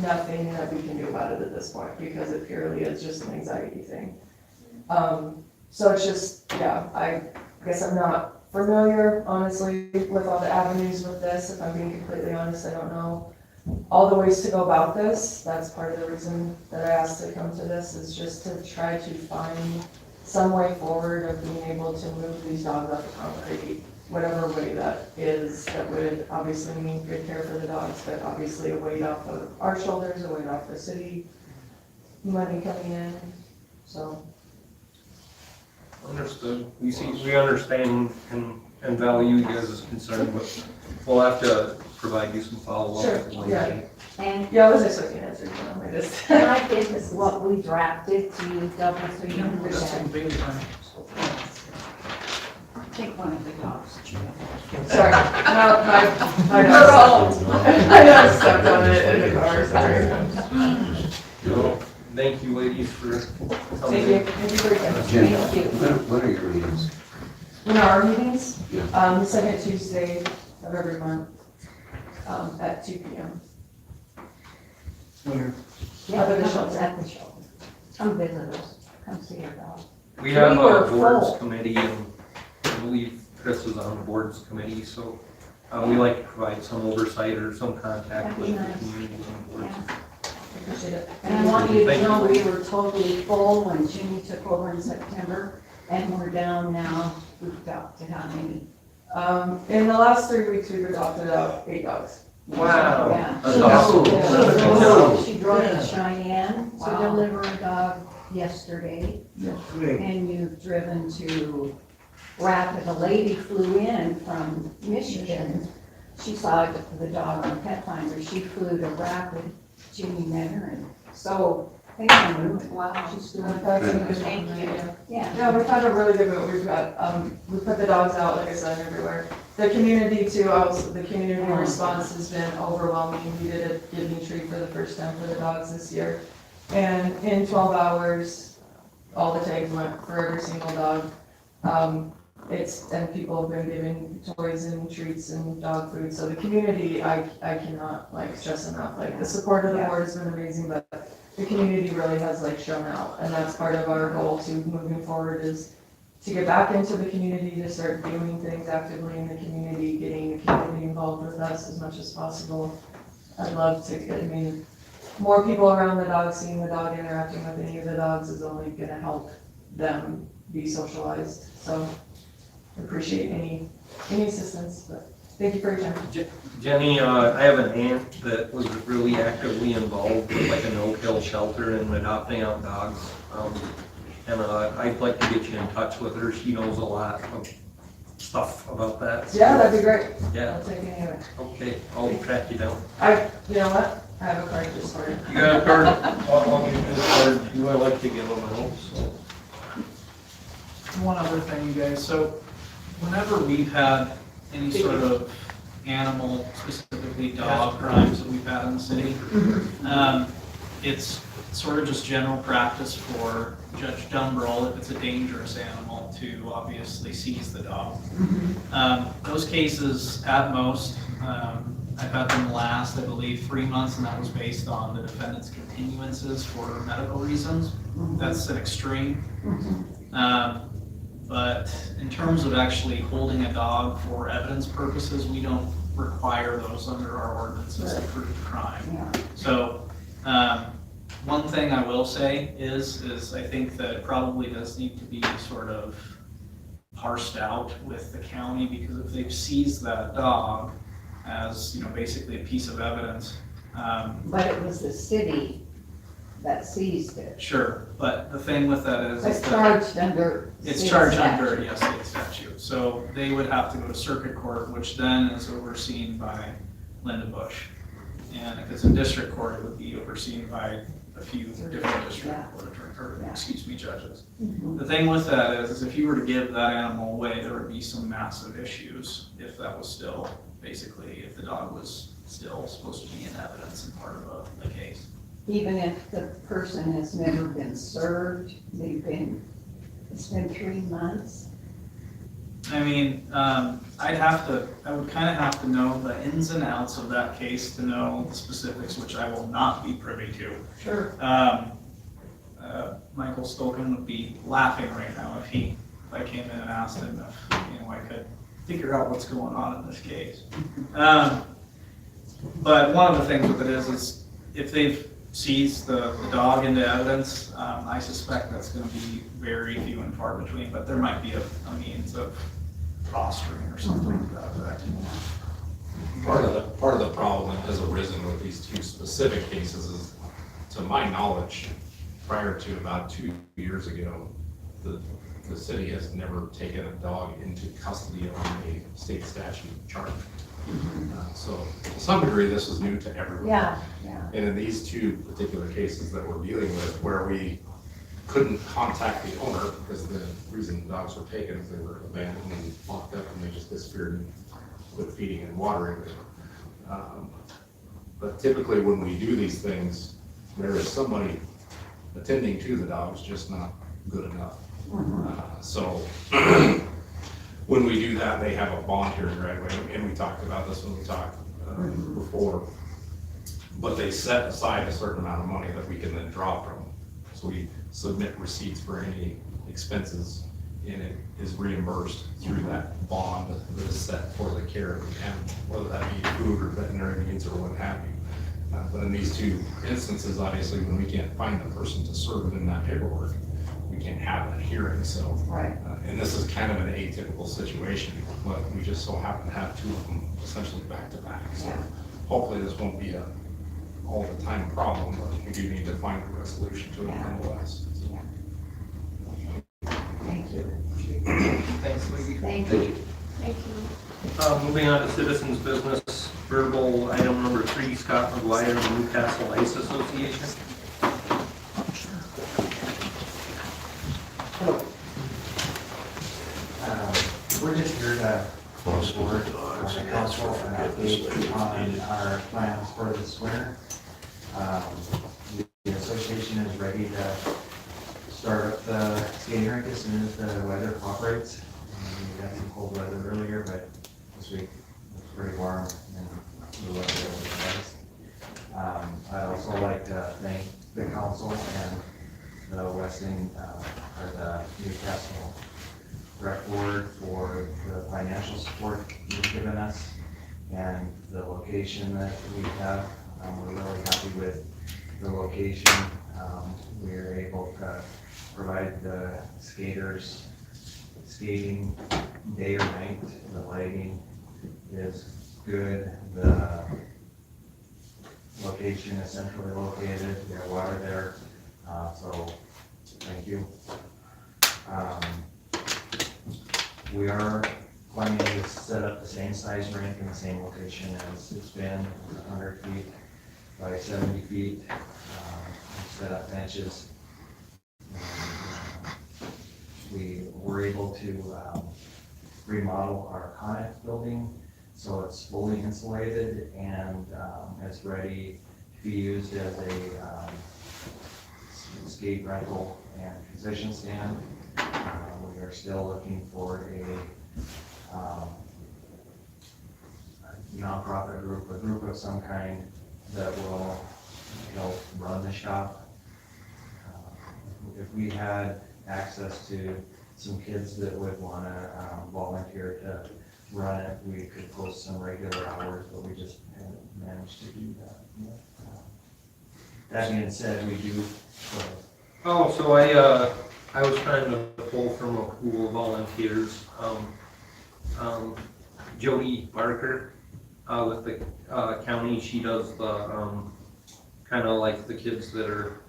Speaker 8: nothing that we can do about it at this point, because it purely is just an anxiety thing. So it's just, yeah, I guess I'm not familiar, honestly, with all the avenues with this. If I'm being completely honest, I don't know all the ways to go about this. That's part of the reason that I asked to come to this, is just to try to find some way forward of being able to move these dogs off the concrete, whatever way that is. That would obviously mean good care for the dogs, but obviously a weight off of our shoulders, a weight off the city, money coming in, so.
Speaker 1: Understood. We understand and value you guys' concern, but we'll have to provide you some follow-up.
Speaker 8: Sure, yeah.
Speaker 9: And
Speaker 8: Yeah, I wasn't expecting an answer, you know, I just.
Speaker 9: can I give this what we drafted to you, double, so you understand? Take one of the dogs.
Speaker 8: Sorry, my dog's I know I stepped on it in the car, sorry.
Speaker 1: Thank you, ladies, for coming
Speaker 8: Thank you,
Speaker 1: in.
Speaker 8: thank you for your time.
Speaker 3: Jen,
Speaker 9: Thank you.
Speaker 3: when are your meetings?
Speaker 8: When are our meetings?
Speaker 3: Yeah.
Speaker 8: The second Tuesday of every month, at 2 p.m.
Speaker 6: Where?
Speaker 9: Yeah,
Speaker 8: Other than
Speaker 9: come
Speaker 8: shelter.
Speaker 9: at the shelter. Come visit us, come see your dog.
Speaker 1: We have
Speaker 8: We were
Speaker 1: a boards
Speaker 8: full.
Speaker 1: committee, and I believe Chris is on the boards committee, so we like to provide some oversight or some contact with the community and boards.
Speaker 9: Yeah.
Speaker 8: Appreciate it.
Speaker 9: And I want you to
Speaker 1: Thank you.
Speaker 9: know we were totally full when Jimmy took over in September, and we're down now, we've got to how many?
Speaker 8: In the last 3 weeks, we've adopted out 8 dogs.
Speaker 1: Wow.
Speaker 9: Yeah.
Speaker 1: That's
Speaker 9: She-
Speaker 1: awesome.
Speaker 9: yeah. She drove to Cheyenne to
Speaker 8: Wow.
Speaker 9: deliver a dog yesterday,
Speaker 6: Great.
Speaker 9: and you've driven to Rapid. A lady flew in from Michigan. She saw the dog on Pet Finder. She flew to Rapid. Jimmy met her, and so Wow, she's doing
Speaker 8: Thank you.
Speaker 9: Yeah.
Speaker 8: Yeah, we've had a really good move. We've got, we put the dogs out, like I said, everywhere. The community too, the community response has been overwhelming. We did a giving tree for the first time for the dogs this year. And in 12 hours, all the tags went for every single dog. And people have been giving toys and treats and dog food. So the community, I cannot like stress enough. Like the support of the board has been amazing, but the community really has like shown out. And that's part of our goal to moving forward is to get back into the community, to start doing things actively in the community, getting the community involved with us as much as possible. I'd love to, more people around the dog, seeing the dog, interacting with any of the dogs is only gonna help them be socialized. So I appreciate any assistance, but thank you for your time.
Speaker 1: Jenny, I have an aunt that was really actively involved with like a no-kill shelter and adopting out dogs. And I'd like to get you in touch with her. She knows a lot of stuff about that.
Speaker 8: Yeah, that'd be great.
Speaker 1: Yeah.
Speaker 8: I'll take any of it.
Speaker 1: Okay, I'll track you down.
Speaker 8: You know what? I have a card just for you.
Speaker 1: You got a card? I'll give you this card. You would like to give them out, so.
Speaker 13: One other thing, you guys, so whenever we've had any sort of animal, specifically dog crimes that we've had in the city, it's sort of just general practice for Judge Dumbrell, if it's a dangerous animal, to obviously seize the dog. Those cases, at most, I've had them last, I believe, 3 months, and that was based on the defendant's continuances for medical reasons. That's an extreme. But in terms of actually holding a dog for evidence purposes, we don't require those under our ordinances to prove the crime. So, one thing I will say is I think that it probably does need to be sort of parsed out with the county, because if they've seized that dog as, basically a piece of evidence.
Speaker 9: But it was the city that seized it.
Speaker 13: Sure, but the thing with that is.
Speaker 9: It's charged under.
Speaker 13: It's charged under, yes, state statute. So they would have to go to circuit court, which then is overseen by Linda Bush. And if it's in district court, it would be overseen by a few different district court judges. The thing with that is if you were to give that animal away, there would be some massive issues if that was still, basically, if the dog was still supposed to be in evidence and part of a case.
Speaker 9: Even if the person has never been served, it's been 3 months.
Speaker 13: I would kind of have to know the ins and outs of that case to know the specifics, which I will not be privy to.
Speaker 9: Sure.
Speaker 13: Michael Stolken would be laughing right now if I came in and asked him if, I could figure out what's going on in this case. But one of the things with it is if they've seized the dog into evidence, I suspect that's going to be very few and far between, but there might be a means of fostering or something to that effect.
Speaker 10: Part of the problem that has arisen with these two specific cases is, to my knowledge, prior to about 2 years ago, the city has never taken a dog into custody on a state statute charge. So to some degree, this is new to everyone.
Speaker 9: Yeah.
Speaker 10: And in these two particular cases that we're dealing with, where we couldn't contact the owner because the reason the dogs were taken is they were abandoned and locked up and they just disappeared with feeding and watering them. But typically when we do these things, there is somebody attending to the dogs, just not good enough. So when we do that, they have a bond hearing right away, and we talked about this when we talked before. But they set aside a certain amount of money that we can then draw from. So we submit receipts for any expenses, and it is reimbursed through that bond that is set for the care of the animal, whether that be food or veterinary needs or what have you. But in these two instances, obviously, when we can't find the person to serve it in that paperwork, we can't have that hearing. So, and this is kind of an atypical situation, but we just so happen to have two of them essentially back to back. So hopefully this won't be a all the time problem, but we do need to find a resolution to it nonetheless.
Speaker 9: Thank you.
Speaker 1: Thanks, Lee.
Speaker 9: Thank you.
Speaker 1: Moving on to citizens business, verbal item number 3, Scott McGuire, Newcastle Ice Association.
Speaker 14: We're just here to report the council an update on our plans for this winter. The association is ready to start up the skating rink as soon as the weather cooperates. We got some cold weather earlier, but this week it's pretty warm and the weather was nice. I'd also like to thank the council and the Weston, or the Newcastle Rec Board for the financial support you've given us and the location that we have. We're really happy with the location. We are able to provide the skaters skating day or night. The lighting is good. The location is centrally located. We have water there. So thank you. We are planning to set up the same size rink in the same location as it's been, 100 feet by 70 feet. Set up benches. We were able to remodel our Connex building so it's fully insulated and it's ready to be used as a skate rental and concession stand. We are still looking for a nonprofit group, a group of some kind that will help run the shop. If we had access to some kids that would want to volunteer to run it, we could post some regular hours, but we just haven't managed to do that yet. That being said, we do.
Speaker 1: Oh, so I was trying to pull from a pool of volunteers. Jody Barker with the county, she does the kind of like the kids that are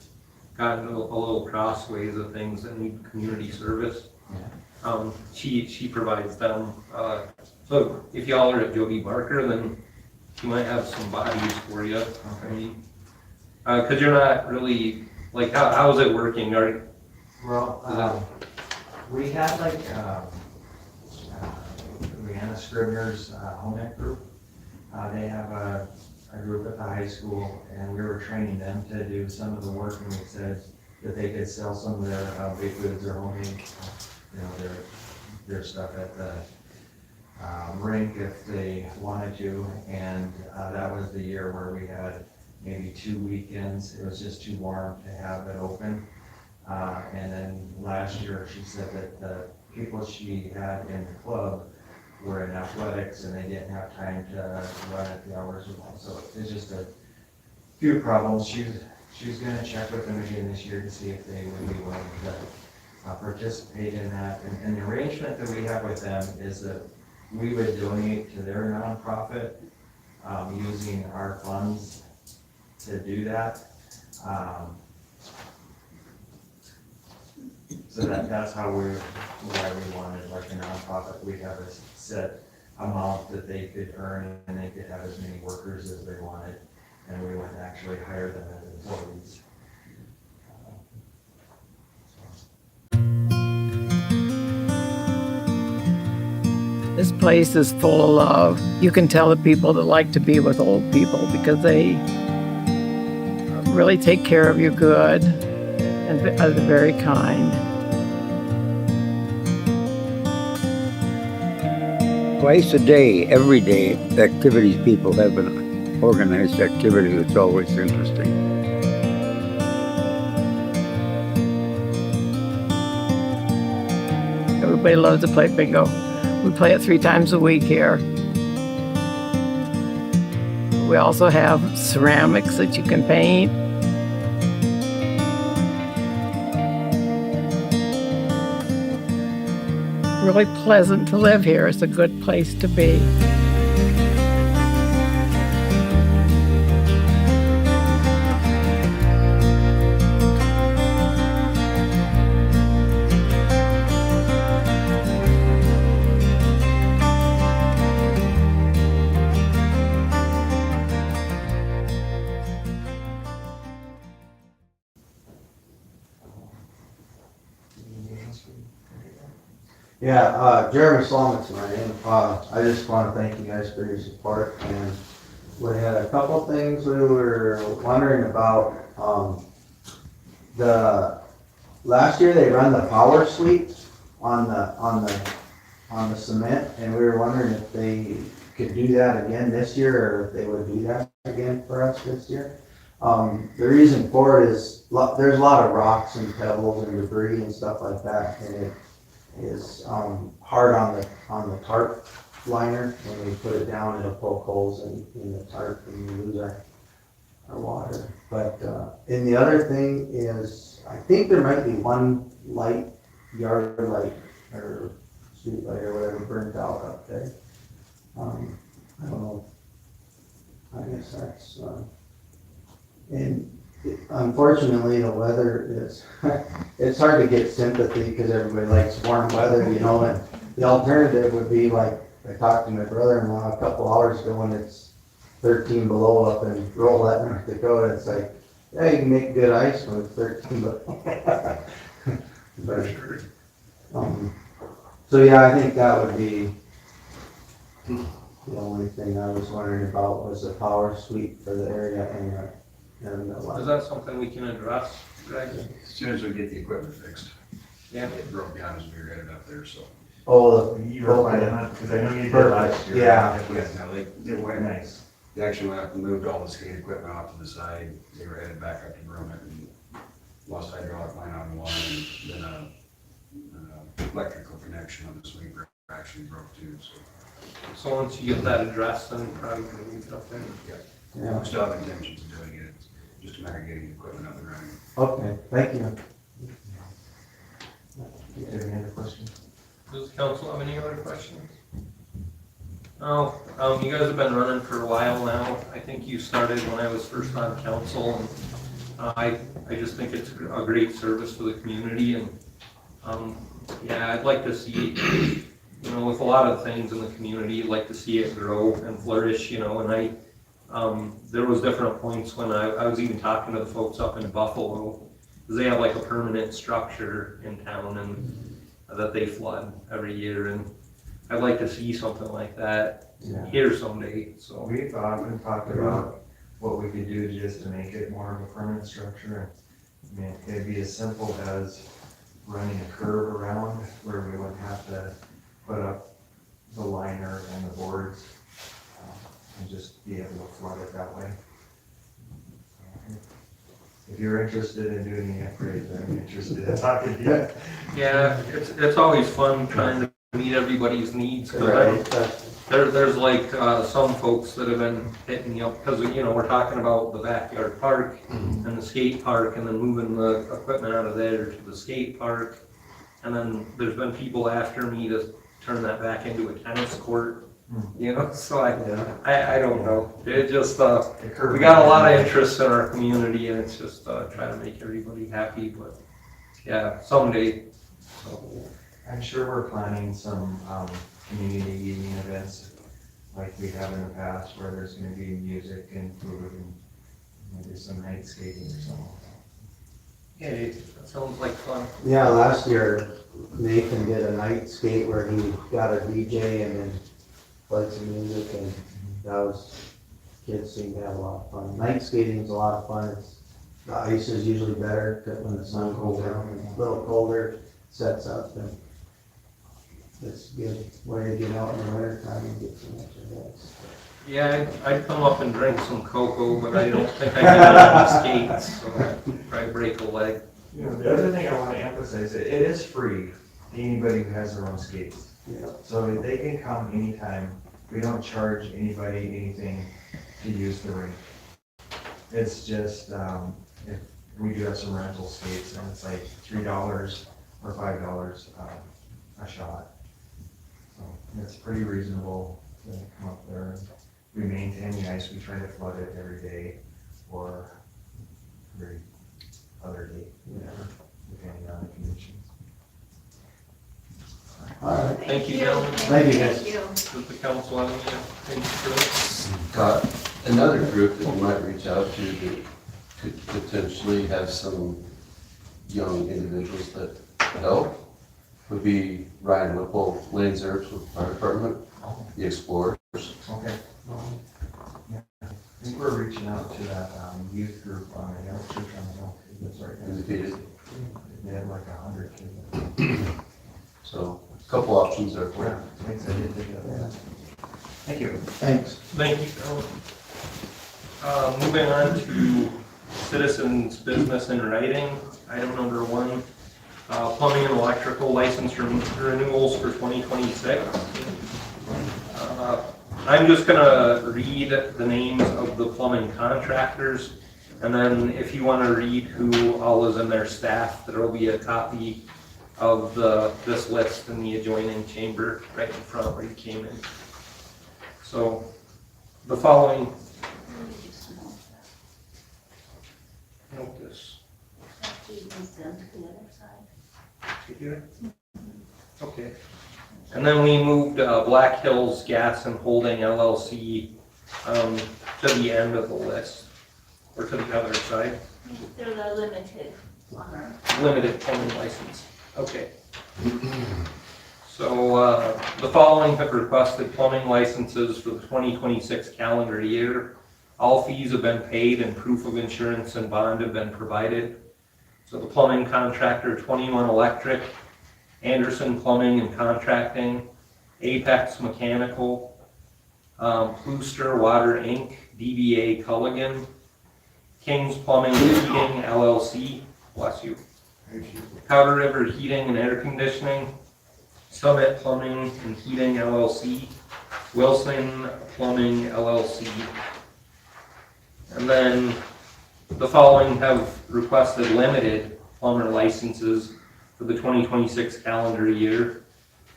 Speaker 1: gotten a little crossways of things that need community service. She provides them. So if y'all are at Jody Barker, then she might have some bodies for you. I mean, because you're not really like how's it working?
Speaker 14: Well, we had like Rihanna Scribner's home ec group. They have a group at the high school, and we were training them to do some of the work, and we said that they could sell some of their baked goods or homemade, their stuff at the rink if they wanted to. And that was the year where we had maybe 2 weekends. It was just too warm to have it open. And then last year, she said that the people she had in the club were in athletics and they didn't have time to run at the hours we want. So it's just a few problems. She's gonna check with them again this year to see if they would be willing to participate in that. And the arrangement that we have with them is that we would donate to their nonprofit using our funds to do that. So that's how why we wanted like a nonprofit. We have a set amount that they could earn and they could have as many workers as they wanted. And we wouldn't actually hire them as employees.
Speaker 15: This place is full of love. You can tell the people that like to be with old people because they really take care of you good and are very kind.
Speaker 16: Twice a day, every day, activities people have an organized activity that's always interesting.
Speaker 15: Everybody loves to play bingo. We play it 3 times a week here. We also have ceramics that you can paint. Really pleasant to live here. It's a good place to be.
Speaker 17: Yeah, Jeremy Slomit's my name. I just want to thank you guys for your support, and we had a couple things we were wondering about. Last year they run the power sweep on the cement, and we were wondering if they could do that again this year, or if they would do that again for us this year. The reason for it is there's a lot of rocks and pebbles and debris and stuff like that, and it is hard on the tarp liner. When we put it down, it'll poke holes in the tarp and we lose our water. But and the other thing is, I think there might be one light, yard light or street light or whatever burnt out up there. I don't know. I guess that's and unfortunately the weather is it's hard to get sympathy because everybody likes warm weather, you know, and the alternative would be like I talked to my brother-in-law a couple hours ago when it's 13 below up in Rolette, North Dakota. It's like, yeah, you can make good ice when it's 13 below. But, so yeah, I think that would be the only thing I was wondering about was the power sweep for the area and the
Speaker 1: Is that something we can address, Greg?
Speaker 18: As soon as we get the equipment fixed.
Speaker 1: Yeah.
Speaker 18: It broke down as we were headed up there, so.
Speaker 17: Oh,
Speaker 14: You were planning on, because I know you did last year.
Speaker 17: Yeah.
Speaker 18: Yeah, no,
Speaker 14: It went nice.
Speaker 18: they actually went up and moved all the skate equipment off to the side. They were headed back up to Brummett and lost hydraulic line on one, and then a electrical connection on the sweeper actually broke too, so.
Speaker 1: So once you get that addressed, then probably can move it up there.
Speaker 17: Yeah.
Speaker 18: We still have intentions of doing it, it's just a matter of getting the equipment up and running.
Speaker 17: Okay, thank you.
Speaker 14: Do you have any other questions?
Speaker 1: Does the council have any other questions? No, you guys have been running for a while now. I think you started when I was first on council, and I just think it's a great service to the community, and yeah, I'd like to see, you know, with a lot of things in the community, I'd like to see it grow and flourish, you know, and there was different points when I was even talking to the folks up in Buffalo, because they have like a permanent structure in town and that they flood every year, and I'd like to see something like that here someday, so.
Speaker 14: We've often talked about what we could do just to make it more of a permanent structure. I mean, it'd be as simple as running a curve around where we wouldn't have to put up the liner and the boards, and just be able to flood it that way. If you're interested in doing the upgrade, I'm interested in talking to you.
Speaker 1: Yeah, it's always fun trying to meet everybody's needs, because there's like some folks that have been hitting me up, because, you know, we're talking about the backyard park and the skate park, and then moving the equipment out of there to the skate park, and then there's been people after me to turn that back into a tennis court, you know, so I don't know, it just, we got a lot of interest in our community, and it's just trying to make everybody happy, but yeah, someday. So.
Speaker 14: I'm sure we're planning some community evening events like we have in the past, where there's gonna be music and food and maybe some night skating or something.
Speaker 1: Hey, that sounds like fun.
Speaker 17: Yeah, last year Nathan did a night skate where he got a DJ and then played some music, and kids seem to have a lot of fun. Night skating is a lot of fun. The ice is usually better when the sun goes down, and it's a little colder, sets up, and it's good way to get out in the winter time and get some exercise.
Speaker 1: Yeah, I'd come up and drink some cocoa, but I don't think I can get on skates, so I'd probably break a leg.
Speaker 14: You know, the other thing I want to emphasize, it is free to anybody who has their own skates.
Speaker 17: Yeah.
Speaker 14: So they can come anytime. We don't charge anybody anything to use the rink. It's just, if we do have some rental skates, and it's like $3 or $5 a shot. So it's pretty reasonable to come up there. We maintain the ice, we try to flood it every day or every other day, whatever, depending on the conditions.
Speaker 17: All right.
Speaker 1: Thank you, gentlemen.
Speaker 17: Thank you, guys.
Speaker 1: Does the council have anything further?
Speaker 19: Another group that you might reach out to that could potentially have some young individuals that help would be Ryan Whipple, Lane Zerps with Fire Department, the Explorers.
Speaker 14: Okay. I think we're reaching out to that youth group on the Church on the Hill. That's right.
Speaker 19: Indicated.
Speaker 14: They had like 100 kids.
Speaker 19: So, a couple options there for you.
Speaker 14: Thanks, I didn't think of that. Thank you.
Speaker 2: Thanks.
Speaker 1: Thank you. Moving on to citizens' business in writing. Item number 1, plumbing and electrical license renewals for 2026. I'm just gonna read the names of the plumbing contractors, and then if you wanna read who all is in their staff, there will be a copy of this list in the adjoining chamber right in front where you came in. So the following. Note this. Here? Okay. And then we moved Black Hills Gas and Holding LLC to the end of the list, or to the other side.
Speaker 20: They're the limited plumber.
Speaker 1: Limited plumbing license. Okay. So the following have requested plumbing licenses for the 2026 calendar year. All fees have been paid and proof of insurance and bond have been provided. So the plumbing contractor, 21 Electric, Anderson Plumbing and Contracting, Apex Mechanical, Plooster Water Inc., DBA Culligan, King's Plumbing and Heating LLC, bless you, Powder River Heating and Air Conditioning, Summit Plumbing and Heating LLC, Wilson Plumbing LLC. And then the following have requested limited plumber licenses for the 2026 calendar year.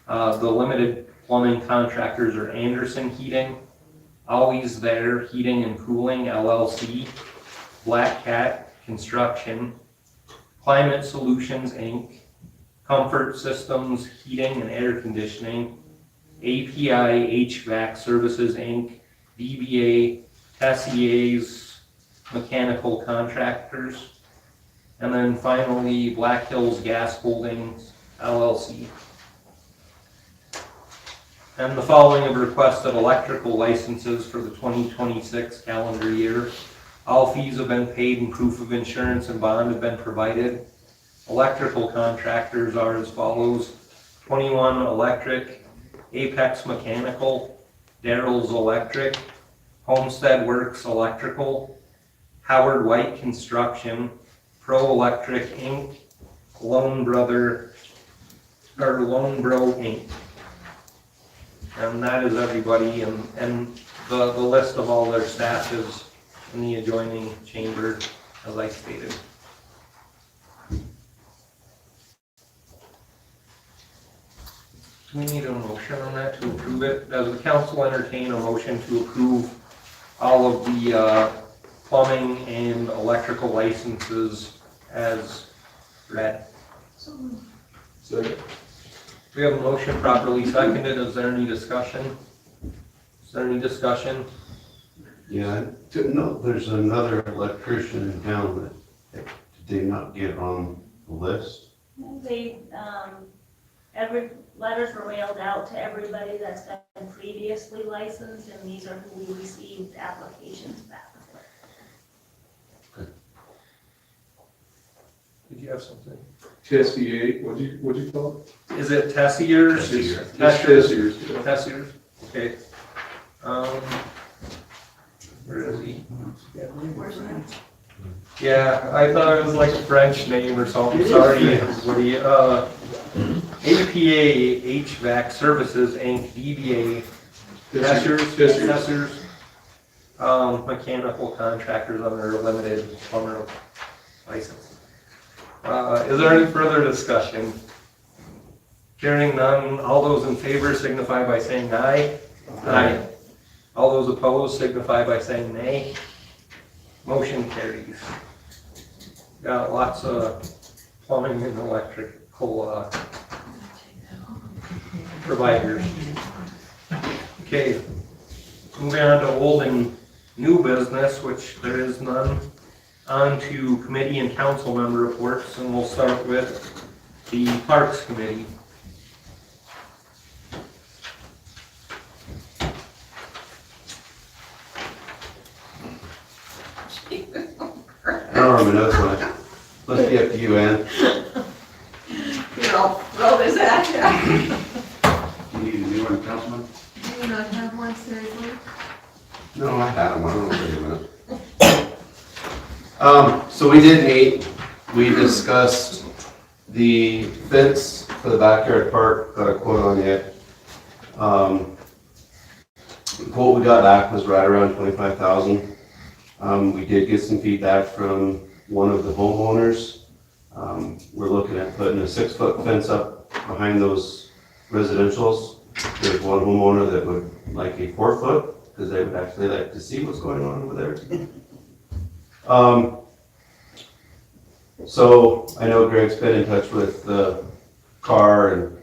Speaker 1: The limited plumbing contractors are Anderson Heating, Always There Heating and Cooling LLC, Black Cat Construction, Climate Solutions Inc., Comfort Systems Heating and Air Conditioning, API HVAC Services Inc., DBA Tessier's Mechanical Contractors, and then finally Black Hills Gas Holdings LLC. And the following have requested electrical licenses for the 2026 calendar year. All fees have been paid and proof of insurance and bond have been provided. Electrical contractors are as follows: 21 Electric, Apex Mechanical, Darrell's Electric, Homestead Works Electrical, Howard White Construction, Pro Electric Inc., Lone Bro Inc. And that is everybody, and the list of all their staff is in the adjoining chamber, as I stated. Do we need a motion on that to approve it? Does the council entertain a motion to approve all of the plumbing and electrical licenses as read?
Speaker 19: Second.
Speaker 1: We have a motion properly seconded. Is there any discussion? Is there any discussion?
Speaker 19: Yeah, no, there's another electrician in town that did they not get on the list?
Speaker 20: They, every, letters were mailed out to everybody that's been previously licensed, and these are who we received applications back for.
Speaker 1: Did you have something?
Speaker 21: Tessier, what'd you call it?
Speaker 1: Is it Tessier's?
Speaker 21: Tessier's.
Speaker 1: Tessier's, okay. Where is he?
Speaker 20: Where's that?
Speaker 1: Yeah, I thought it was like a French name or something, sorry everybody. APA HVAC Services Inc., DBA Tessier's, mechanical contractors under a limited plumber license. Is there any further discussion? Hearing none, all those in favor signify by saying aye. Aye. All those opposed signify by saying nay. Motion carries. Got lots of plumbing and electrical providers. Okay, moving on to old and new business, which there is none. On to committee and council member reports, and we'll start with the Parks Committee.
Speaker 19: my notes on it. Must be up to you, Ann.
Speaker 9: Here, I'll throw this at you.
Speaker 18: You need a new one, Councilman?
Speaker 9: Do you not have one, seriously?
Speaker 19: No, I had them, I don't know where they went. So we did meet, we discussed the fence for the backyard park, got a quote on it. The quote we got back was right around 25,000. We did get some feedback from one of the homeowners. We're looking at putting a 6-foot fence up behind those residentials. There's one homeowner that would like a 4-foot, because they would actually like to see what's going on over there. So I know Greg's been in touch with the car, and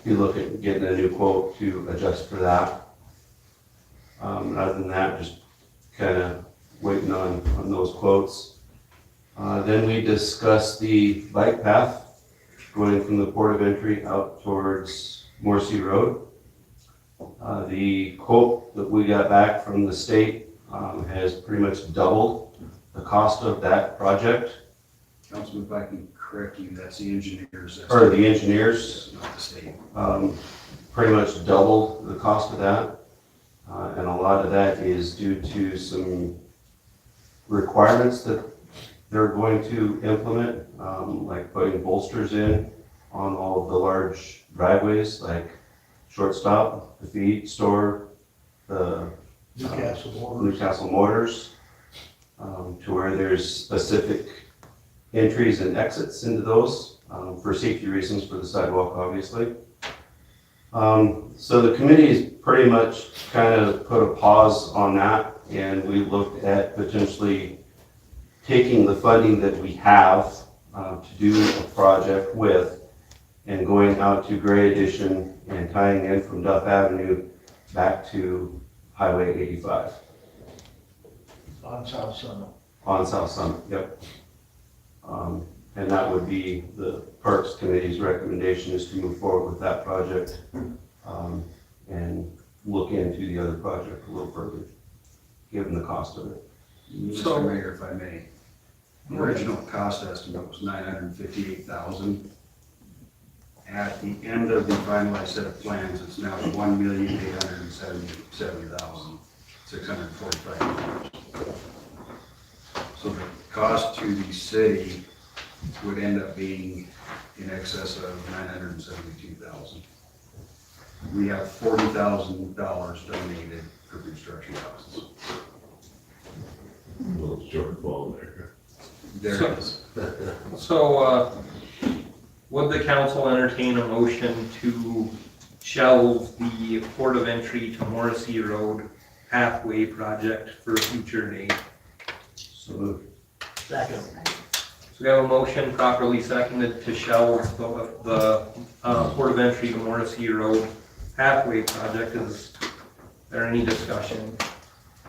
Speaker 19: you look at getting a new quote to adjust for that. Other than that, just kind of waiting on those quotes. Then we discussed the bike path going from the port of entry out towards Morrissey Road. The quote that we got back from the state has pretty much doubled the cost of that project.
Speaker 18: Councilman, if I can correct you, that's the engineers.
Speaker 19: Or the engineers.
Speaker 18: Not the state.
Speaker 19: Pretty much doubled the cost of that. And a lot of that is due to some requirements that they're going to implement, like putting bolsters in on all of the large driveways, like Shortstop, the feed store, the Newcastle Motors, to where there's specific entries and exits into those, for safety reasons for the sidewalk, obviously. So the committee's pretty much kind of put a pause on that, and we looked at potentially taking the funding that we have to do a project with and going out to Gray Addition and tying in from Duff Avenue back to Highway 85.
Speaker 2: On South Summit.
Speaker 19: On South Summit, yep. And that would be the Parks Committee's recommendation, is to move forward with that project and look into the other project a little further, given the cost of it.
Speaker 18: Mr. Mayor, if I may, the original cost estimate was $958,000. At the end of the finalized set of plans, it's now $1,870,645. So the cost to the city would end up being in excess of $972,000. We have $40,000 donated for construction costs.
Speaker 3: A little shortfall there.
Speaker 18: There it is.
Speaker 1: So, would the council entertain a motion to shelve the port of entry to Morrissey Road pathway project for a future date?
Speaker 19: So moved.
Speaker 2: Second.
Speaker 1: So we have a motion properly seconded to shelve the port of entry to Morrissey Road pathway project. Is there any discussion?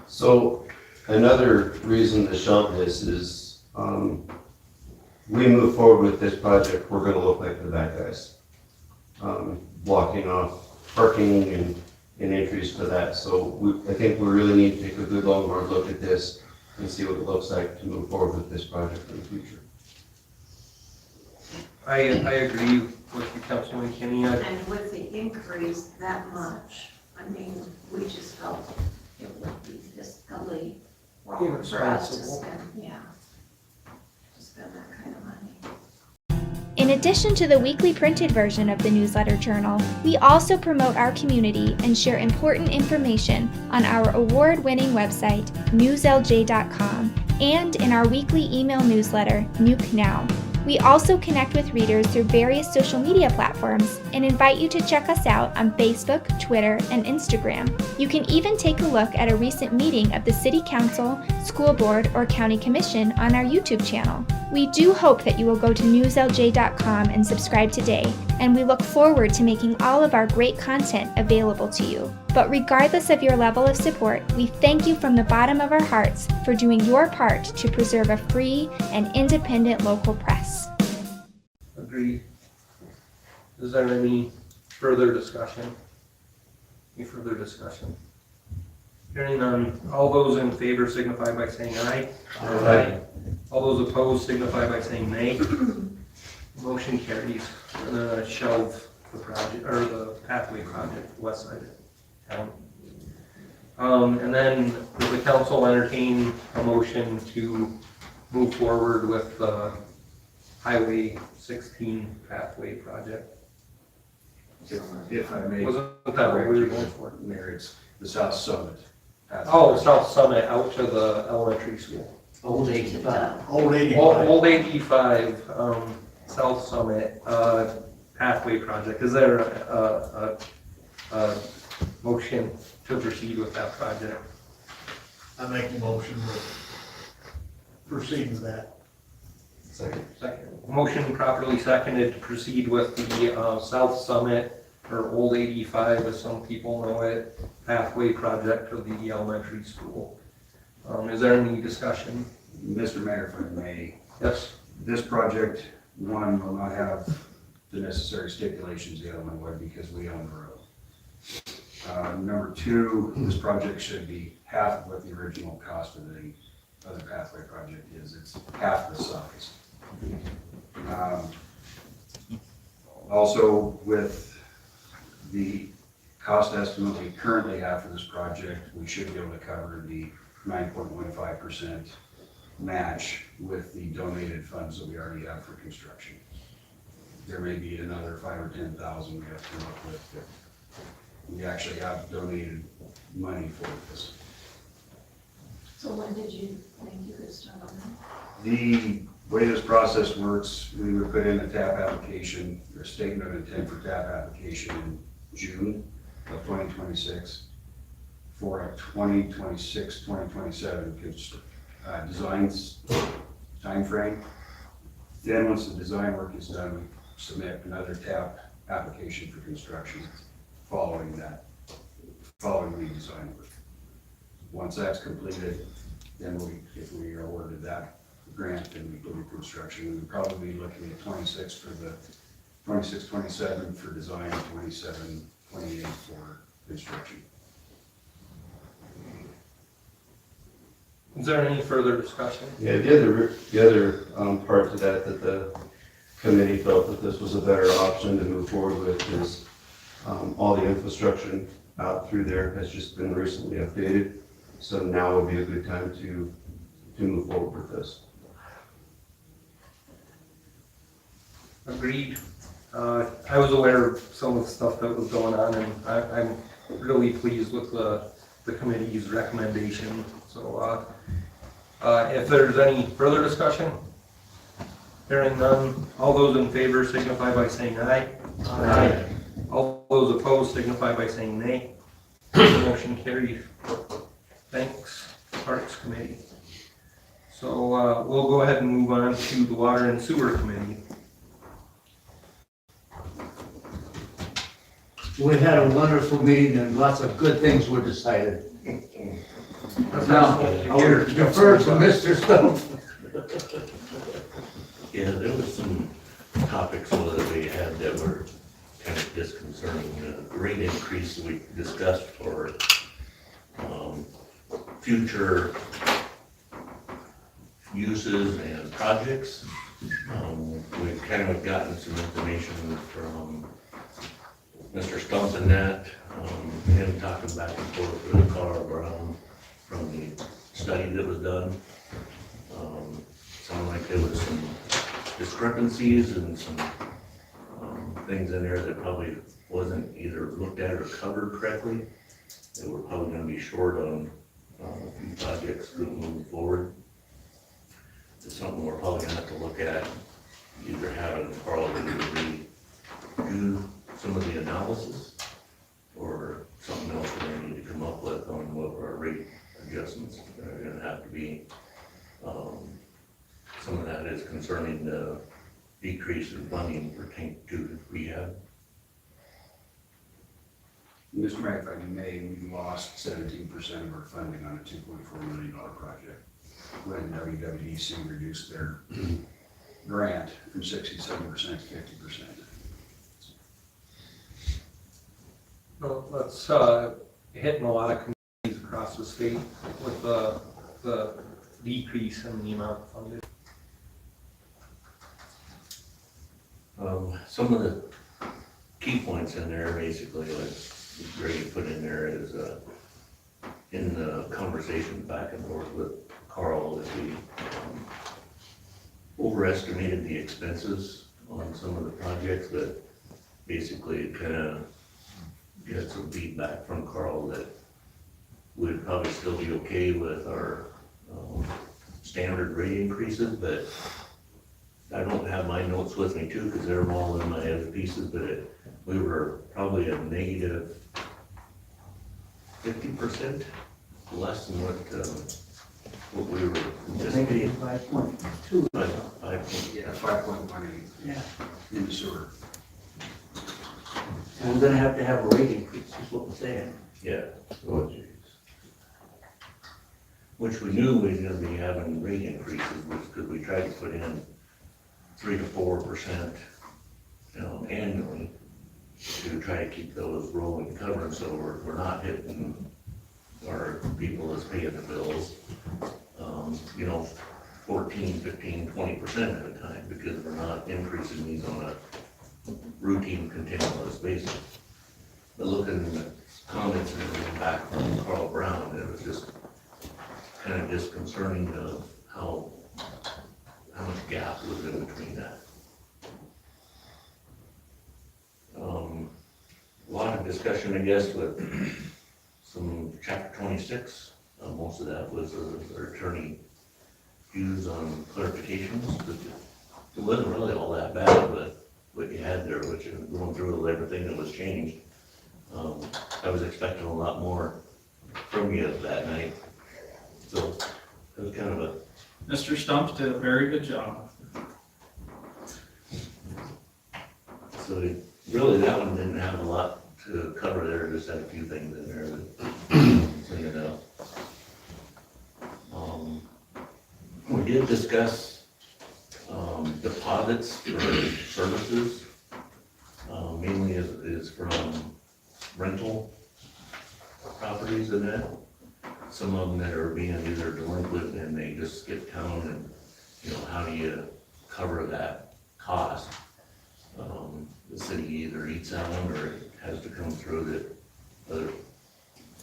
Speaker 19: So another reason to shelve this is we move forward with this project, we're gonna look like the bad guys. Blocking off parking and entries for that. So I think we really need to take a good long hard look at this and see what it looks like to move forward with this project in the future.
Speaker 1: I agree with you, Councilman Kenny.
Speaker 9: And with the increase that much, I mean, we just felt it would be fiscally wrong for us to spend, to spend that kind of money.
Speaker 4: In addition to the weekly printed version of the newsletter journal, we also promote our community and share important information on our award-winning website, newslj.com, and in our weekly email newsletter, Nuke Now. We also connect with readers through various social media platforms and invite you to check us out on Facebook, Twitter, and Instagram. You can even take a look at a recent meeting of the City Council, School Board, or County Commission on our YouTube channel. We do hope that you will go to newslj.com and subscribe today, and we look forward to making all of our great content available to you. But regardless of your level of support, we thank you from the bottom of our hearts for doing your part to preserve a free and independent local press.
Speaker 1: Agreed. Is there any further discussion? Any further discussion? Hearing none, all those in favor signify by saying aye.
Speaker 5: Aye.
Speaker 1: All those opposed signify by saying nay. Motion carries. We're gonna shelve the project, or the pathway project, west side of town. And then will the council entertain a motion to move forward with the Highway 16 pathway project?
Speaker 18: If I may.
Speaker 1: Wasn't that what we were going for?
Speaker 18: Mayor, it's the South Summit.
Speaker 1: Oh, South Summit out to the elementary school.
Speaker 6: Old 85.
Speaker 2: Old 85.
Speaker 1: Old 85, South Summit, pathway project. Is there a motion to proceed with that project?
Speaker 2: I make the motion to proceed with that.
Speaker 1: Second. Motion properly seconded to proceed with the South Summit, or Old 85 as some people know it, pathway project for the elementary school. Is there any discussion?
Speaker 18: Mr. Mayor, if I may.
Speaker 1: Yes.
Speaker 18: This project, one, will not have the necessary stipulations the other one would because we own the road. Number two, this project should be half of what the original cost of the other pathway project is. It's half the size. Also, with the cost estimate we currently have for this project, we should be able to cover the 9.15% match with the donated funds that we already have for construction. There may be another 5,000 or 10,000 we have to come up with, but we actually have donated money for this.
Speaker 9: So when did you think you could start on that?
Speaker 18: The way this process works, we would put in a TAP application, or a statement of intent for TAP application in June of 2026 for a 2026, 2027 designs timeframe. Then once the design work is done, we submit another TAP application for construction following the design work. Once that's completed, then if we are awarded that grant, then we do construction. We would probably be looking at 26 for the 26, 27 for design, 27, 28 for construction.
Speaker 1: Is there any further discussion?
Speaker 19: Yeah, the other part to that the committee felt that this was a better option to move forward with is all the infrastructure out through there has just been recently updated. So now would be a good time to move forward with this.
Speaker 1: Agreed. I was aware of some of the stuff that was going on, and I'm really pleased with the committee's recommendation. So if there's any further discussion, hearing none, all those in favor signify by saying aye. Aye. All those opposed signify by saying nay. The motion carried. Thanks, Parks Committee. So we'll go ahead and move on to the Water and Sewer Committee.
Speaker 6: We had a wonderful meeting and lots of good things were decided. Now, I will defer to Mr. Stone.
Speaker 3: Yeah, there was some topics that we had that were kind of disconcerting. The rate increase we discussed for future uses and projects. We've kind of gotten some information from Mr. Stump and that, him talking back and forth with Carl Brown from the study that was done. Sounded like there was some discrepancies and some things in there that probably wasn't either looked at or covered correctly. That we're probably going to be short on a few projects moving forward. It's something we're probably going to have to look at, either having Carl redo some of the analysis or something else that we need to come up with on what our rate adjustments are going to have to be. Some of that is concerning the decrease in funding for tank 2 rehab.
Speaker 18: Mr. Mayor, if I may, we lost 17% of our funding on a $2.4 million project when WWDC reduced their grant from 67% to 50%.
Speaker 1: Well, that's hitting a lot of across the state with the decrease in the amount funded.
Speaker 3: Some of the key points in there, basically, like Grady put in there is, in the conversation back and forth with Carl, that we overestimated the expenses on some of the projects, but basically kind of get some feedback from Carl that we'd probably still be okay with our standard rate increases, but I don't have my notes with me too, because they're all in my other pieces, but we were probably a negative 50% less than what we were anticipating.
Speaker 6: 5.2.
Speaker 18: 5.18.
Speaker 6: Yeah.
Speaker 18: In the sewer.
Speaker 6: And we're gonna have to have a rate increase, is what we're saying.
Speaker 3: Yeah. Which we knew we were gonna be having rate increases, because we tried to put in 3 to 4%, annually to try to keep those rolling covered, so we're not hitting our people that's paying the bills, 14, 15, 20% at a time, because we're not increasing these on a routine, continuous basis. But looking at the comments and everything back from Carl Brown, it was just kind of disconcerting of how much gap was in between that. A lot of discussion, I guess, with some chapter 26. Most of that was our attorney views on clarifications, but it wasn't really all that bad, but what you had there, which is going through everything that was changed. I was expecting a lot more from you that night, so it was kind of a...
Speaker 13: Mr. Stumps did a very good job.
Speaker 3: So really, that one didn't have a lot to cover there, just had a few things in there that cleaned it up. We did discuss deposits for services, mainly is from rental properties and that. Some of them that are being either delinquent and they just skip town, and how do you cover that cost? The city either eats that one, or it has to come through that other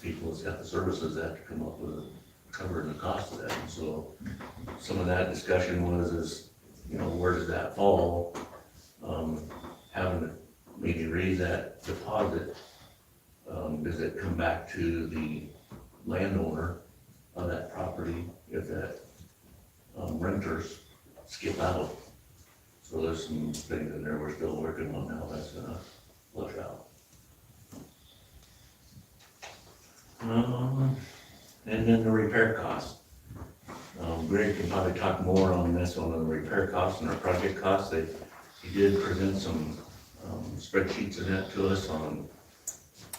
Speaker 3: people that's got the services have to come up with covering the cost of that. And so some of that discussion was where does that fall? Having to maybe raise that deposit, does it come back to the landowner of that property if that renters skip out? So there's some things in there we're still working on how that's gonna flush out. And then the repair costs. Greg can probably talk more on this, on the repair costs and our project costs. He did present some spreadsheets in that to us on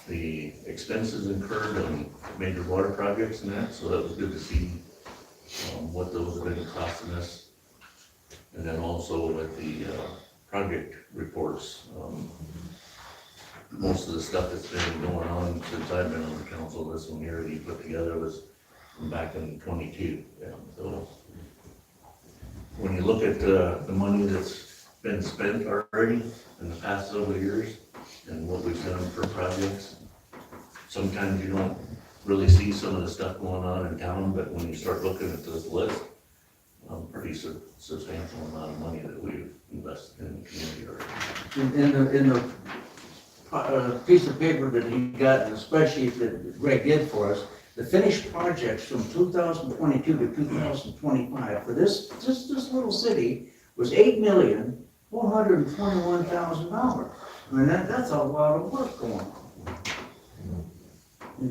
Speaker 3: the expenses incurred on major water projects and that, so that was good to see what those have been costing us. And then also with the project reports, most of the stuff that's been going on since I've been on the council, this one here that you put together was from back in 22. So when you look at the money that's been spent already in the past several years and what we've done for projects, sometimes you don't really see some of the stuff going on in town, but when you start looking at this list, pretty substantial amount of money that we've invested in the community already.
Speaker 6: In the piece of paper that he got in the spreadsheet that Greg did for us, the finished projects from 2022 to 2025 for this little city was $8,421,000. I mean, that's a lot of work going on.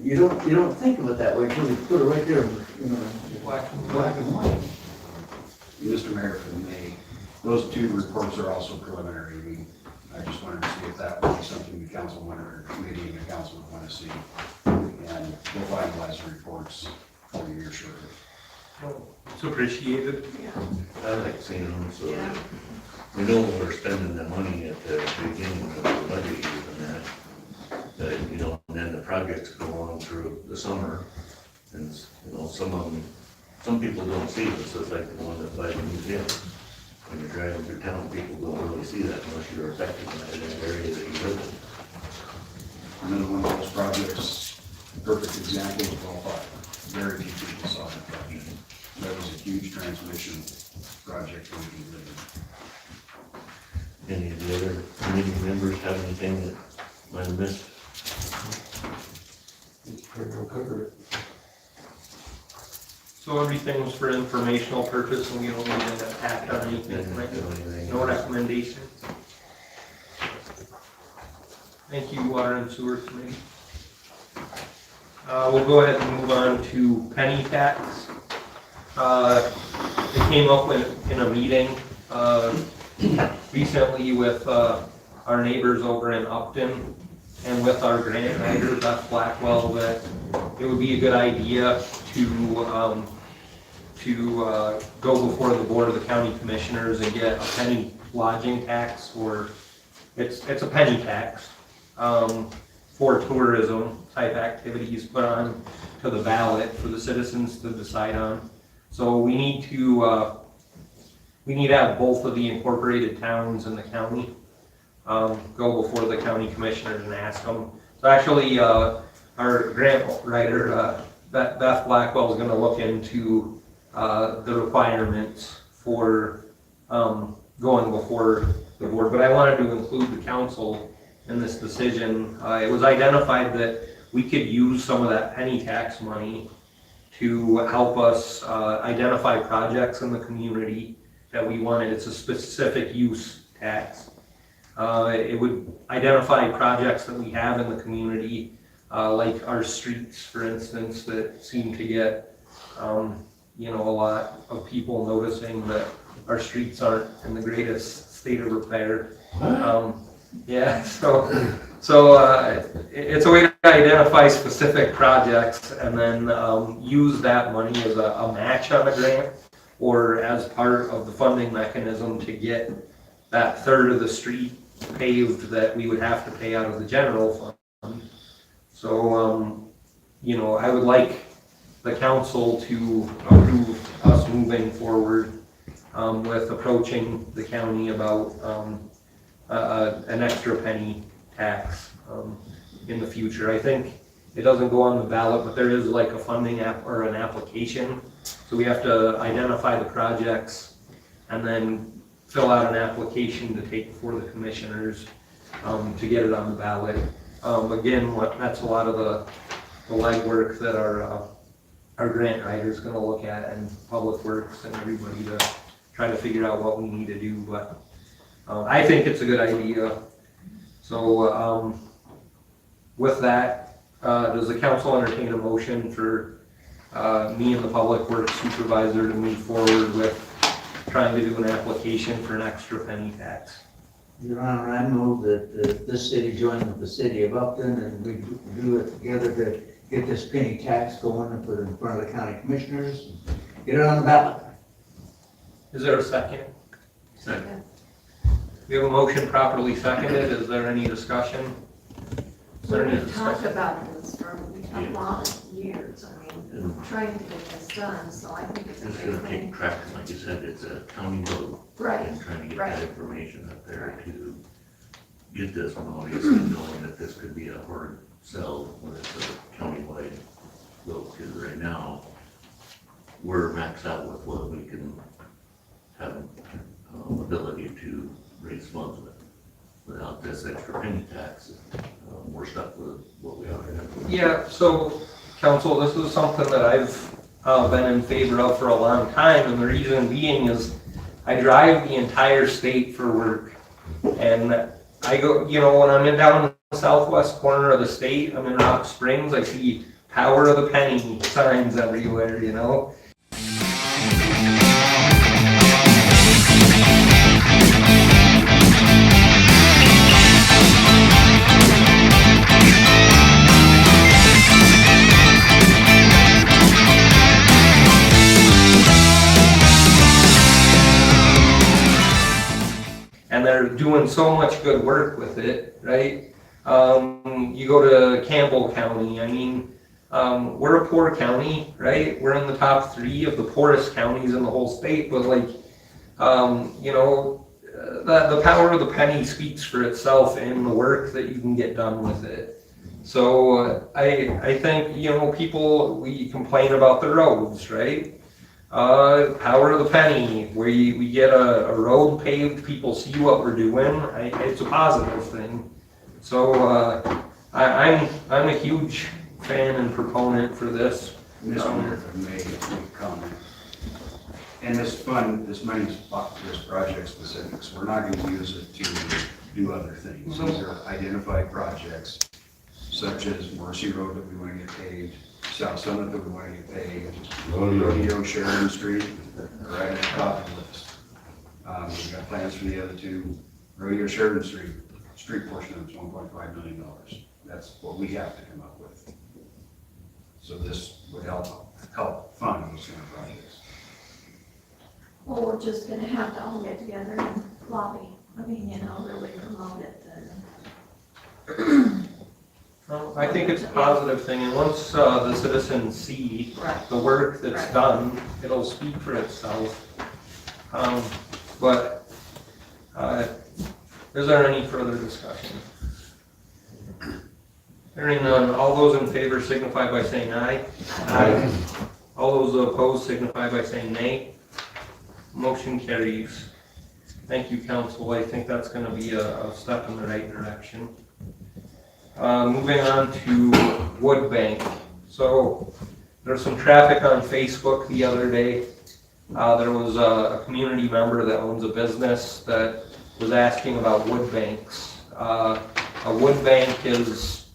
Speaker 6: You don't think of it that way until you put it right there, black and white.
Speaker 18: Mr. Mayor, for me, those two reports are also preliminary. I just wanted to see if that would be something the council wanted, or committee and the council would want to see. And we'll finalize the reports for you shortly.
Speaker 1: It's appreciated.
Speaker 3: I like seeing them, so that we know we're spending the money at the beginning of the budget year and that, and then the projects go on through the summer, And, some people don't see this, it's like the one that's by the museum. When you're driving through town, people don't really see that unless you're affected by it in the area that you live in.
Speaker 18: Another one of those projects, perfect example of all five. Very few people saw that project. That was a huge transmission project for we live in.
Speaker 3: Any of the other committee members have anything that might have missed?
Speaker 21: Covered it.
Speaker 1: So everything was for informational purpose, and we don't need to act on anything, right? No recommendations. Thank you, Water and Sewer Committee. We'll go ahead and move on to penny tax. It came up in a meeting recently with our neighbors over in Upton and with our grant writer, Beth Blackwell, that it would be a good idea to go before the Board of the County Commissioners and get a penny lodging tax, or it's a penny tax for tourism type activities put on to the ballot for the citizens to decide on. So we need to have both of the incorporated towns in the county go before the county commissioners and ask them. So actually, our grant writer, Beth Blackwell, is going to look into the requirements for going before the board. But I wanted to include the council in this decision. It was identified that we could use some of that penny tax money to help us identify projects in the community that we wanted. It's a specific use tax. It would identify projects that we have in the community, like our streets, for instance, that seem to get, a lot of people noticing that our streets aren't in the greatest state of repair. Yeah, so it's a way to identify specific projects and then use that money as a match on a grant or as part of the funding mechanism to get that third of the street paved that we would have to pay out of the general fund. So, I would like the council to approve us moving forward with approaching the county about an extra penny tax in the future. I think it doesn't go on the ballot, but there is like a funding app or an application. So we have to identify the projects and then fill out an application to take before the commissioners to get it on the ballot. Again, that's a lot of the legwork that our grant writer is going to look at, and Public Works and everybody to try to figure out what we need to do. But I think it's a good idea. So with that, does the council entertain a motion for me and the Public Works Supervisor to move forward with trying to do an application for an extra penny tax?
Speaker 6: Your Honor, I move that this city join with the city of Upton and we do it together to get this penny tax going and put it in front of the county commissioners and get it on the ballot.
Speaker 1: Is there a second?
Speaker 3: Second.
Speaker 1: We have a motion properly seconded. Is there any discussion? Is there any
Speaker 7: We've talked
Speaker 1: discussion?
Speaker 7: about this for a lot of years. I mean, trying to get this done, so I think it's a
Speaker 3: It's
Speaker 7: great
Speaker 3: gonna
Speaker 7: thing.
Speaker 3: take track, like you said, it's a county road.
Speaker 7: Right,
Speaker 3: And trying to get
Speaker 7: right.
Speaker 3: that information up there to get this one, obviously knowing that this could be a hard sell when it's a countywide road, because right now, we're maxed out with what we can have ability to raise funds with. Without this extra penny tax, we're stuck with what we already have.
Speaker 1: Yeah, so council, this is something that I've been in favor of for a long time, and the reason being is I drive the entire state for work. And I go, when I'm down in the southwest corner of the state, I'm in Rock Springs, I see power of the penny signs everywhere, And they're doing so much good work with it, right? You go to Campbell County, we're a poor county, right? We're in the top 3 of the poorest counties in the whole state, but like, you know, the power of the penny speaks for itself in the work that you can get done with it. So I think, you know, people, we complain about the roads, right? Power of the penny, we get a road paved, people see what we're doing, it's a positive thing. So I'm a huge fan and proponent for this.
Speaker 18: Mr. Mayor, if I may make a comment. And this fund, this money's bought for this project specifics. We're not going to use it to do other things. These are identified projects, such as Morrissey Road that we want to get paved, South Summit that we want to get paved, Rodeo Sheridan Street, right at the top of the list. We've got plans for the other 2. Rodeo Sheridan street portion of it's $1.5 million. That's what we have to come up with. So this would help fund those kind of projects.
Speaker 7: Well, we're just gonna have to all get together and lobby. I mean, you know, really promote it and.
Speaker 1: Well, I think it's a positive thing, and once the citizens see the work that's done, it'll speak for itself. But is there any further discussion? Hearing none, all those in favor signify by saying aye. Aye. All those opposed signify by saying nay. Motion carries. Thank you, council. I think that's going to be a step in the right direction. Moving on to Wood Bank. So there's some traffic on Facebook the other day. There was a community member that owns a business that was asking about wood banks. A wood bank is,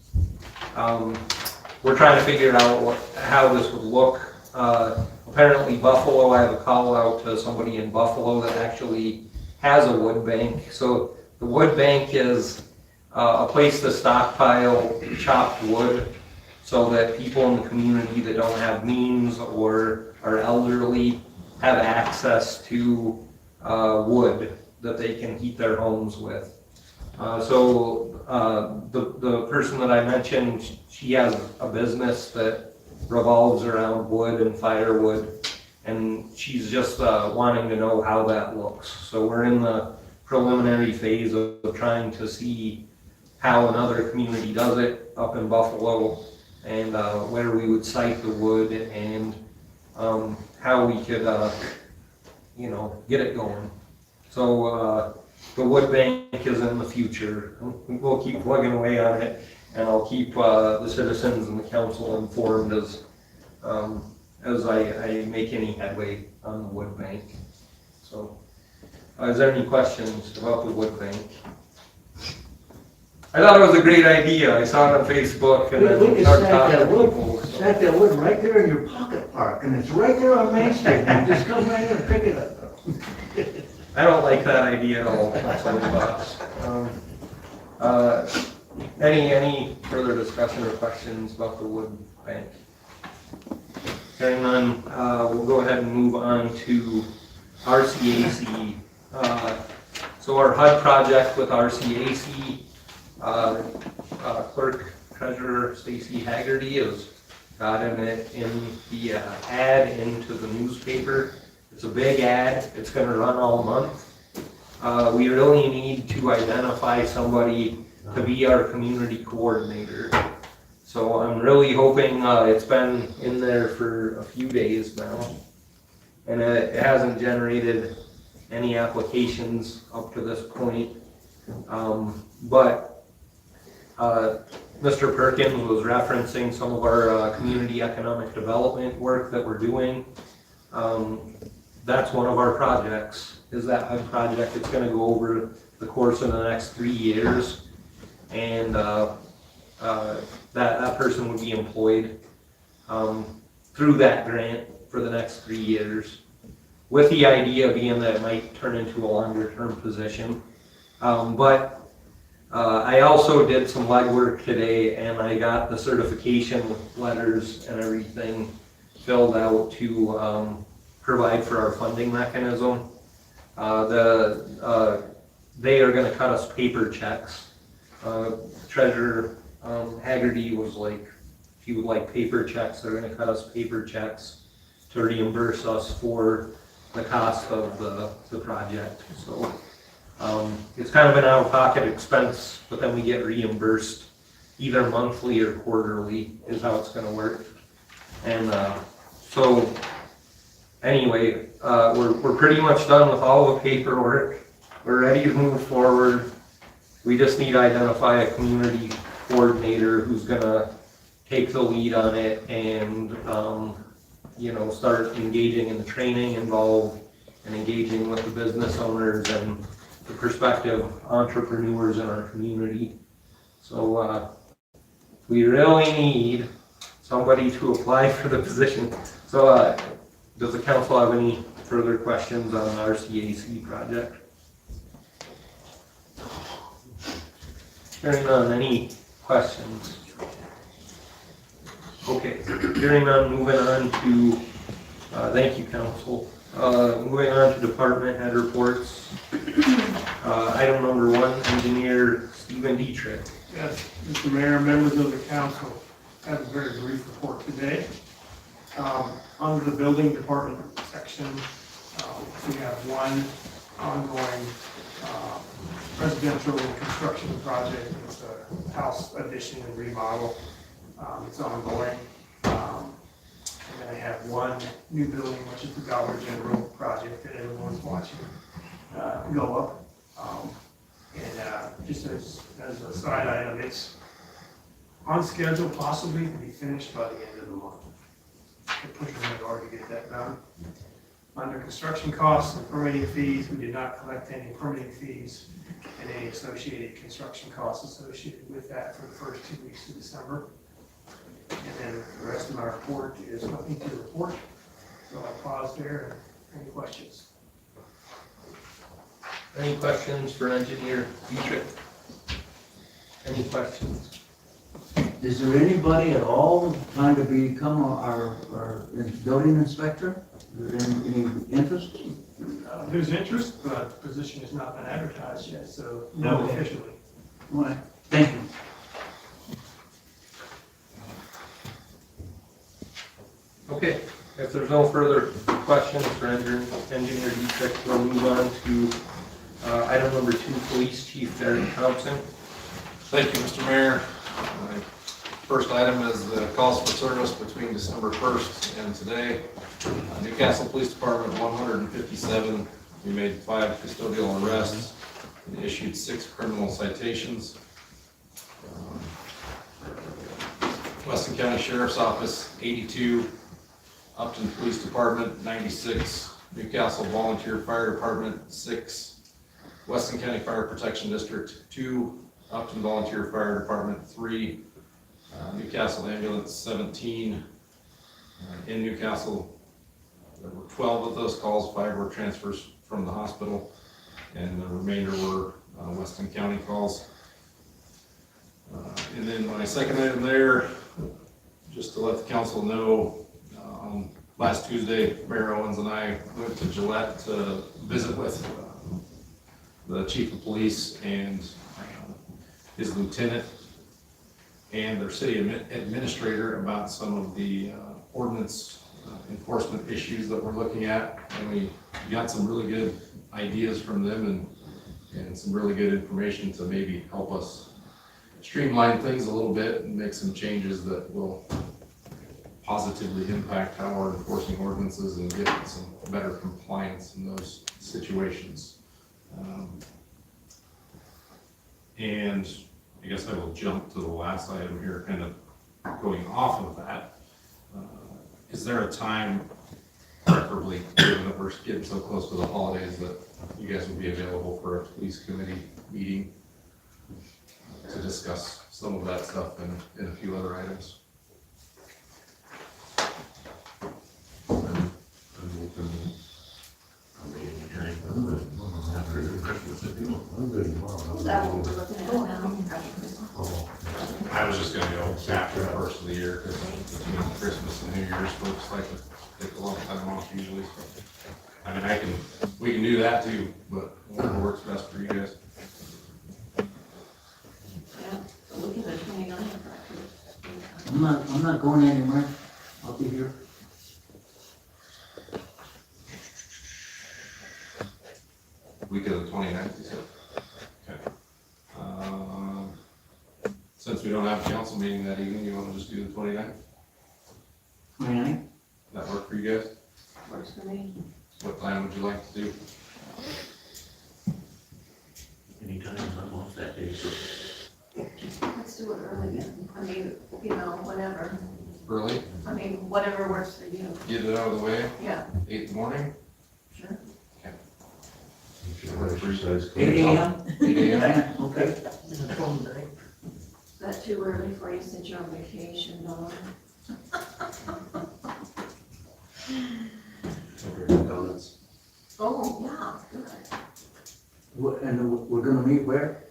Speaker 1: we're trying to figure out how this would look. Apparently Buffalo, I have a call out to somebody in Buffalo that actually has a wood bank. So the wood bank is a place to stockpile chopped wood so that people in the community that don't have means or are elderly have access to wood that they can heat their homes with. The person that I mentioned, she has a business that revolves around wood and firewood, and she's just wanting to know how that looks. So we're in the preliminary phase of trying to see how another community does it up in Buffalo, and where we would site the wood, and how we could, you know, get it going. So the wood bank is in the future. We'll keep plugging away on it, and I'll keep the citizens and the council informed as I make any headway on the wood bank. So, is there any questions about the wood bank? I thought it was a great idea. I saw it on Facebook, and then
Speaker 6: We can
Speaker 1: started
Speaker 6: stack
Speaker 1: talking
Speaker 6: that
Speaker 1: to
Speaker 6: wood,
Speaker 1: people.
Speaker 6: stack that wood right there in your pocket park, and it's right there on Main Street. You just come right in and pick it up.
Speaker 1: I don't like that idea at all. Any further discussion or questions about the wood bank? Hearing none, we'll go ahead and move on to RCAC. So our HUD project with RCAC, clerk treasurer Stacy Haggerty has gotten it in the ad into the newspaper. It's a big ad. It's going to run all month. We really need to identify somebody to be our community coordinator. So I'm really hoping, it's been in there for a few days now, and it hasn't generated any applications up to this point. But Mr. Perkins was referencing some of our community economic development work that we're doing. That's one of our projects, is that HUD project. It's going to go over the course of the next 3 years, and that person would be employed through that grant for the next 3 years, with the idea being that it might turn into a longer term position. But I also did some legwork today, and I got the certification letters and everything filled out to provide for our funding mechanism. They are going to cut us paper checks. Treasurer Haggerty was like, if you would like paper checks, they're gonna cut us paper checks to reimburse us for the cost of the project, so. It's kind of an out-of-pocket expense, but then we get reimbursed either monthly or quarterly is how it's gonna work. And, so, anyway, we're pretty much done with all the paperwork. We're ready to move forward. We just need to identify a community coordinator who's gonna take the lead on it and, you know, start engaging in the training involved and engaging with the business owners and the prospective entrepreneurs in our community. So, we really need somebody to apply for the position. So, does the council have any further questions on our CAC project? Hearing none, any questions? Okay, hearing none, moving on to, thank you, council. Moving on to department head reports. Item number 1, engineer Stephen Dietrich.
Speaker 12: Yes, Mr. Mayor, members of the council, I have a very brief report today. Under the building department section, we have one ongoing residential construction project. It's a house addition and remodel. It's ongoing. And then I have one new building, which is the Dollar General project that everyone's watching go up. And just as a side item, it's on schedule possibly to be finished by the end of the month. We're pushing really hard to get that done. Under construction costs and permitting fees, we did not collect any permitting fees and any associated construction costs associated with that for the first 2 weeks of December. And then the rest of my report is nothing to report. So I'll pause there. Any questions?
Speaker 1: Any questions for engineer Dietrich? Any questions?
Speaker 6: Is there anybody at all trying to become our building inspector? Is there any interest?
Speaker 12: There's interest, but the position has not been advertised yet, so no
Speaker 6: Okay.
Speaker 12: officially.
Speaker 6: All right, thank you.
Speaker 1: Okay, if there's no further questions for engineer Dietrich, we'll move on to item number 2, police chief Derek Thompson.
Speaker 10: Thank you, Mr. Mayor. My first item is the calls for service between December 1st and today. Newcastle Police Department 157. We made 5 custodial arrests and issued 6 criminal citations. Weston County Sheriff's Office 82. Upton Police Department 96. Newcastle Volunteer Fire Department 6. Weston County Fire Protection District 2. Upton Volunteer Fire Department 3. Newcastle Ambulance 17. In Newcastle, there were 12 of those calls, 5 were transfers from the hospital, and the remainder were Weston County calls. And then my second item there, just to let the council know, last Tuesday, Mayor Owens and I went to Gillette to visit with the chief of police and his lieutenant and their city administrator about some of the ordinance enforcement issues that we're looking at. And we got some really good ideas from them and some really good information to maybe help us streamline things a little bit and make some changes that will positively impact how we're enforcing ordinances and get some better compliance in those situations. And I guess I will jump to the last item here, kind of going off of that. Is there a time, preferably, given that we're getting so close to the holidays, that you guys would be available for a police committee meeting to discuss some of that stuff and a few other items? I was just gonna go after the first of the year, because between Christmas and New Year's, folks like to take a long time off usually. So, I mean, we can do that too, but whatever works best for you guys.
Speaker 7: Yeah, so look at the 29th.
Speaker 6: I'm not going anywhere. I'll be here.
Speaker 10: Week of the 29th, you said? Okay. Since we don't have a council meeting that evening, you wanna just do the 29th?
Speaker 6: 29th?
Speaker 10: That work for you guys?
Speaker 7: Works for me.
Speaker 10: What time would you like to do?
Speaker 3: Anytime, I'm off that day, so.
Speaker 7: Let's do it early then. I mean, you know, whenever.
Speaker 10: Early?
Speaker 7: I mean, whatever works for you.
Speaker 10: Get it out of the way?
Speaker 7: Yeah.
Speaker 10: 8 in the morning?
Speaker 7: Sure.
Speaker 10: Okay.
Speaker 3: Exercise.
Speaker 6: 8 a.m.?
Speaker 10: 8 a.m.?
Speaker 6: Okay.
Speaker 7: Is that too early for you since you're on vacation, Dawn?
Speaker 3: Donuts.
Speaker 7: Oh, yeah, good.
Speaker 6: And we're gonna meet where?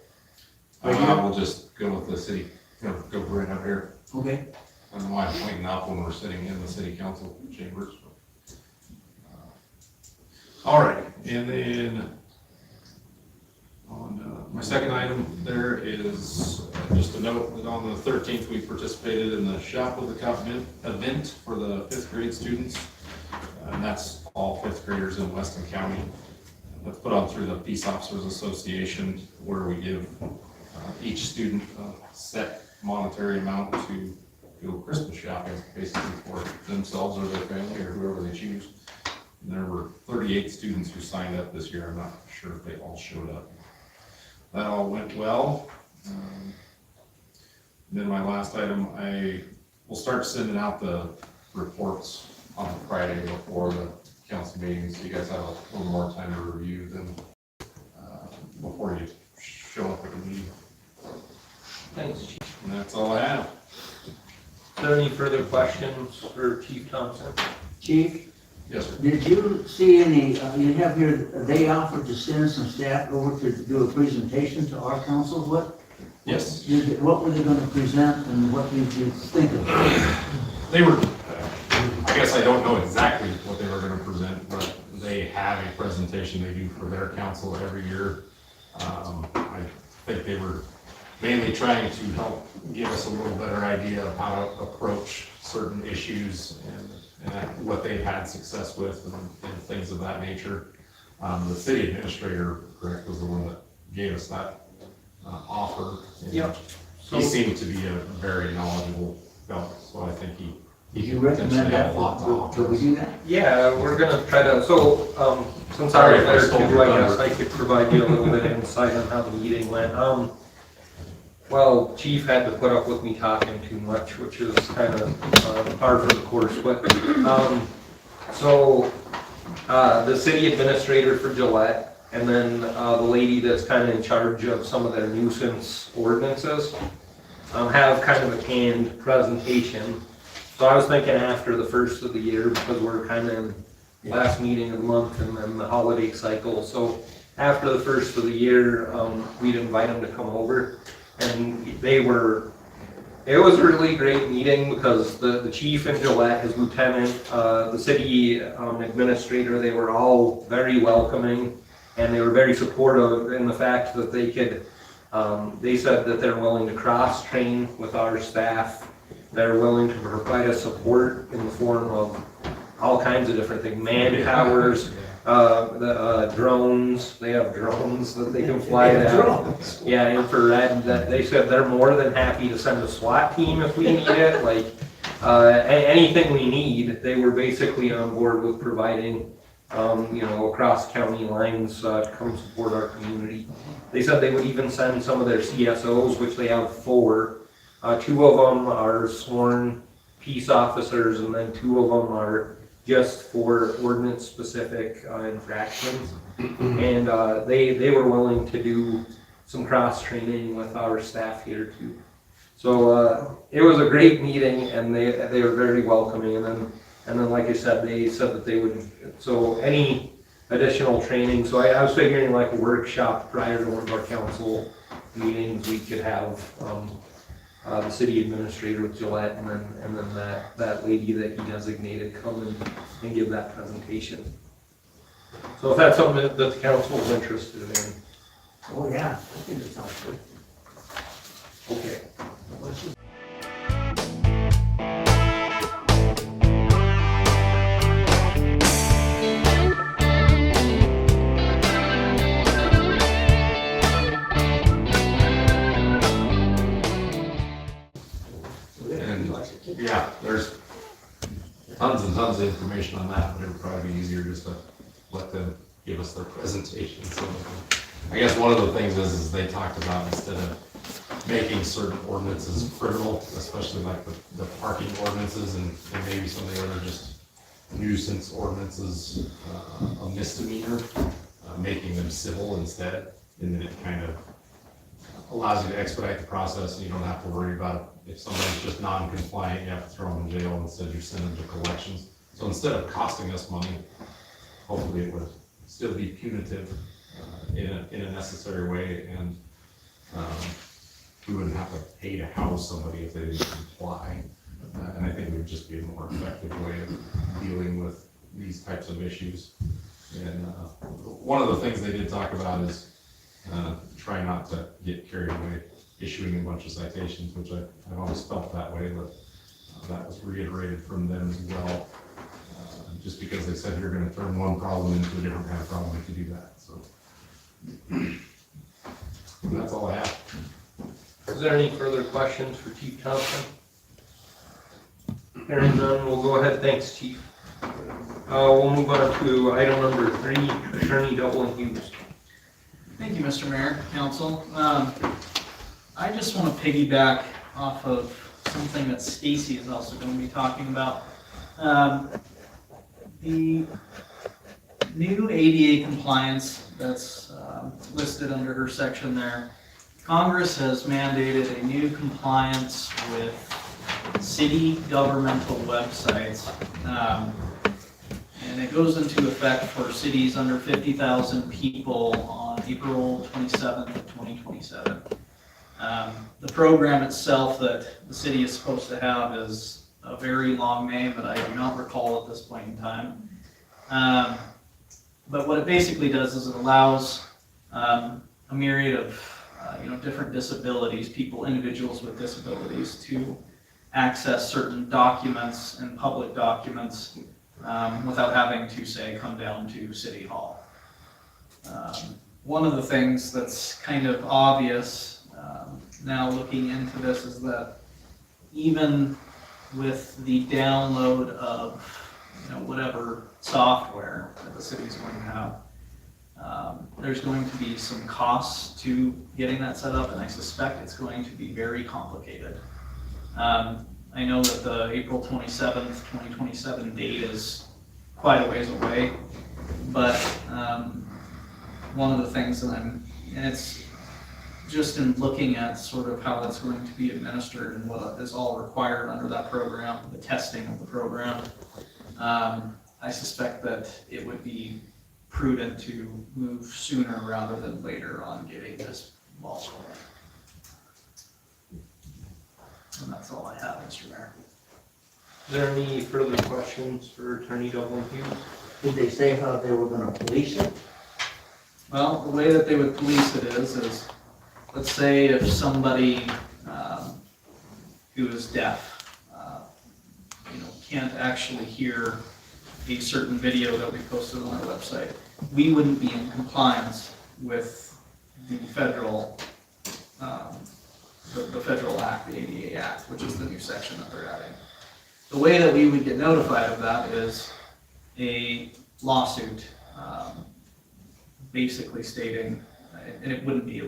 Speaker 10: We'll just go with the city, go right up here.
Speaker 6: Okay.
Speaker 10: I don't know why I'm pointing up when we're sitting in the city council chambers. All right, and then on my second item there is just a note that on the 13th, we participated in the Shop with the Cup event for the 5th grade students. And that's all 5th graders in Weston County. That's put on through the Peace Officers Association, where we give each student a set monetary amount to go Christmas shopping, basically for themselves or their family or whoever they choose. And there were 38 students who signed up this year. I'm not sure if they all showed up. That all went well. Then my last item, I will start sending out the reports on Friday before the council meeting, so you guys have a little more time to review them before you show up at the meeting.
Speaker 1: Thanks, Chief.
Speaker 10: And that's all I have.
Speaker 1: Is there any further questions for Chief Thompson?
Speaker 6: Chief?
Speaker 10: Yes, sir.
Speaker 6: Did you see any, you have here, they offered to send some staff over to do a presentation to our council, what?
Speaker 10: Yes.
Speaker 6: What were they gonna present and what did you think of it?
Speaker 10: They were, I guess I don't know exactly what they were gonna present, but they have a presentation they do for their council every year. I think they were mainly trying to help give us a little better idea of how to approach certain issues and what they've had success with and things of that nature. The city administrator, correct, was the one that gave us that offer. And
Speaker 1: Yep.
Speaker 10: He seemed to be a very knowledgeable fellow, so I think he
Speaker 6: You recommend that, could we do that?
Speaker 1: Yeah, we're gonna try to, so, since I was there too, I guess I could provide you a little bit of insight on how the meeting went. Well, Chief had to put up with me talking too much, which is kind of par for the course, but, the city administrator for Gillette, and then, the lady that's kind of in charge of some of their nuisance ordinances, have kind of a canned presentation. So I was thinking after the first of the year, because we're kind of in last meeting of the month and then the holiday cycle. So after the first of the year, we'd invite them to come over. And it was a really great meeting because the chief and Gillette, his lieutenant, the city administrator, they were all very welcoming. And they were very supportive in the fact that they could, they said that they're willing to cross-train with our staff. They're willing to provide us support in the form of all kinds of different things, man-powers, drones. They have drones that they can fly down. Yeah, infrared. They said they're more than happy to send a SWAT team if we need it. Like anything we need, they were basically on board with providing. Across county lines to come support our community. They said they would even send some of their CSOs, which they have 4. 2 of them are sworn peace officers, and then 2 of them are just for ordinance-specific infractions. And they were willing to do some cross-training with our staff here too. So it was a great meeting, and they were very welcoming. And then, like I said, they said that they would. So any additional training. So I was figuring like a workshop prior to one of our council meetings, we could have. The city administrator with Gillette, and then that lady that he designated come and give that presentation. So if that's something that the council is interested in.
Speaker 6: Oh, yeah, I think it sounds good.
Speaker 1: Okay.
Speaker 10: Yeah, there's tons and tons of information on that, but it would probably be easier just to let them give us their presentation. So I guess one of the things is they talked about instead of making certain ordinances criminal, especially like the parking ordinances and maybe some of the other just nuisance ordinances, a misdemeanor, making them civil instead, and then it kind of allows you to expedite the process, and you don't have to worry about if somebody's just non-compliant, you have to throw them in jail, instead you send them to collections. So instead of costing us money, hopefully it would still be punitive in a necessary way, and we wouldn't have to pay to house somebody if they didn't comply. And I think it would just be a more effective way of dealing with these types of issues. And one of the things they did talk about is try not to get carried away issuing a bunch of citations, which I've always felt that way, but that was reiterated from them as well. Just because they said you're gonna turn one problem into a different kind of problem if you do that, so. And that's all I have.
Speaker 1: Is there any further questions for Chief Thompson? Hearing none, we'll go ahead. Thanks, Chief. We'll move on to item number 3, Attorney Dublin Hughes.
Speaker 13: Thank you, Mr. Mayor, Council. I just want to piggyback off of something that Stacy is also going to be talking about. The new ADA compliance that's listed under her section there, Congress has mandated a new compliance with city governmental websites. And it goes into effect for cities under 50,000 people on April 27th of 2027. The program itself that the city is supposed to have is a very long name that I do not recall at this point in time. But what it basically does is it allows a myriad of different disabilities, individuals with disabilities, to access certain documents and public documents without having to, say, come down to City Hall. One of the things that's kind of obvious now looking into this is that even with the download of whatever software that the city's going to have, there's going to be some costs to getting that set up, and I suspect it's going to be very complicated. I know that the April 27th, 2027 date is quite a ways away, but one of the things that and it's just in looking at sort of how that's going to be administered and what is all required under that program, the testing of the program, I suspect that it would be prudent to move sooner rather than later on getting this ball rolling. And that's all I have, Mr. Mayor.
Speaker 1: Is there any further questions for Attorney Dublin Hughes?
Speaker 2: Did they say how they were gonna police it?
Speaker 13: Well, the way that they would police it is let's say if somebody who is deaf, can't actually hear a certain video that we posted on our website, we wouldn't be in compliance with the federal, the federal act, the ADA Act, which is the new section that they're adding. The way that we would get notified of that is a lawsuit, basically stating, and it wouldn't be,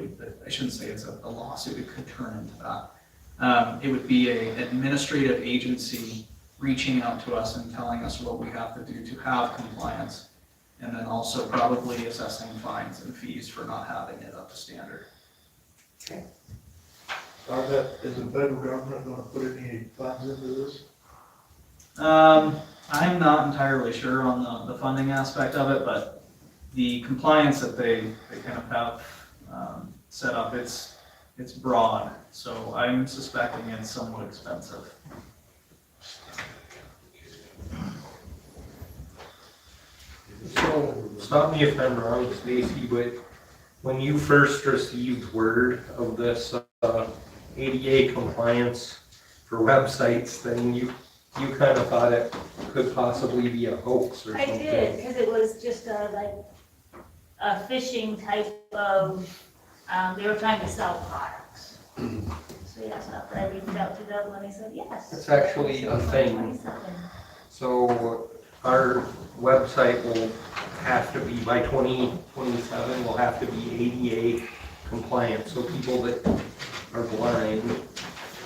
Speaker 13: I shouldn't say it's a lawsuit, it could turn into that. It would be an administrative agency reaching out to us and telling us what we have to do to have compliance, and then also probably assessing fines and fees for not having it up to standard.
Speaker 2: Okay. Is the federal government gonna put any funds into this?
Speaker 13: I'm not entirely sure on the funding aspect of it, but the compliance that they kind of have set up, it's broad, so I'm suspecting it's somewhat expensive.
Speaker 1: So, stop me if I'm wrong, Stacy, but when you first received word of this ADA compliance for websites thing, you kind of thought it could possibly be a hoax or
Speaker 20: I
Speaker 1: something.
Speaker 20: did, because it was just a phishing type of, they were trying to sell products. So actually, that's after I reached out to Doug when he said yes.
Speaker 1: It's actually a thing.
Speaker 20: 27.
Speaker 1: So our website will have to be, by 2027, will have to be ADA compliant. So people that are blind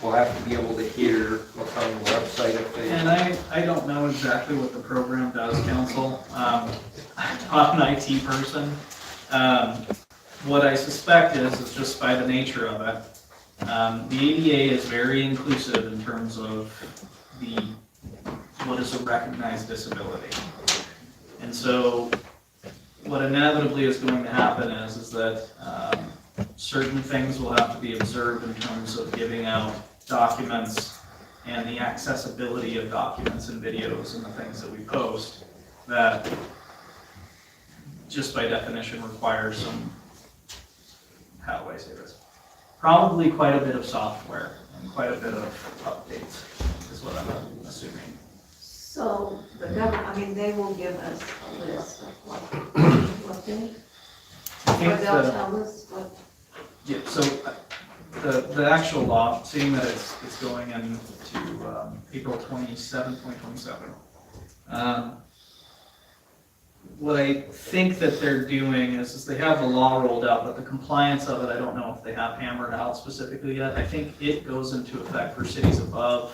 Speaker 1: will have to be able to hear what's on the website if they.
Speaker 13: And I don't know exactly what the program does, council. I'm not an IT person. What I suspect is just by the nature of it, the ADA is very inclusive in terms of what is a recognized disability. And so what inevitably is going to happen is that certain things will have to be observed in terms of giving out documents and the accessibility of documents and videos and the things that we post that just by definition require some, how do I say this? Probably quite a bit of software and quite a bit of updates is what I'm assuming.
Speaker 7: So the government, I mean, they will give us a list of what they, or they'll tell us what.
Speaker 13: Yeah, so the actual law, seeing that it's going into April 27, 2027. What I think that they're doing is they have the law rolled out, but the compliance of it, I don't know if they have hammered out specifically yet. I think it goes into effect for cities above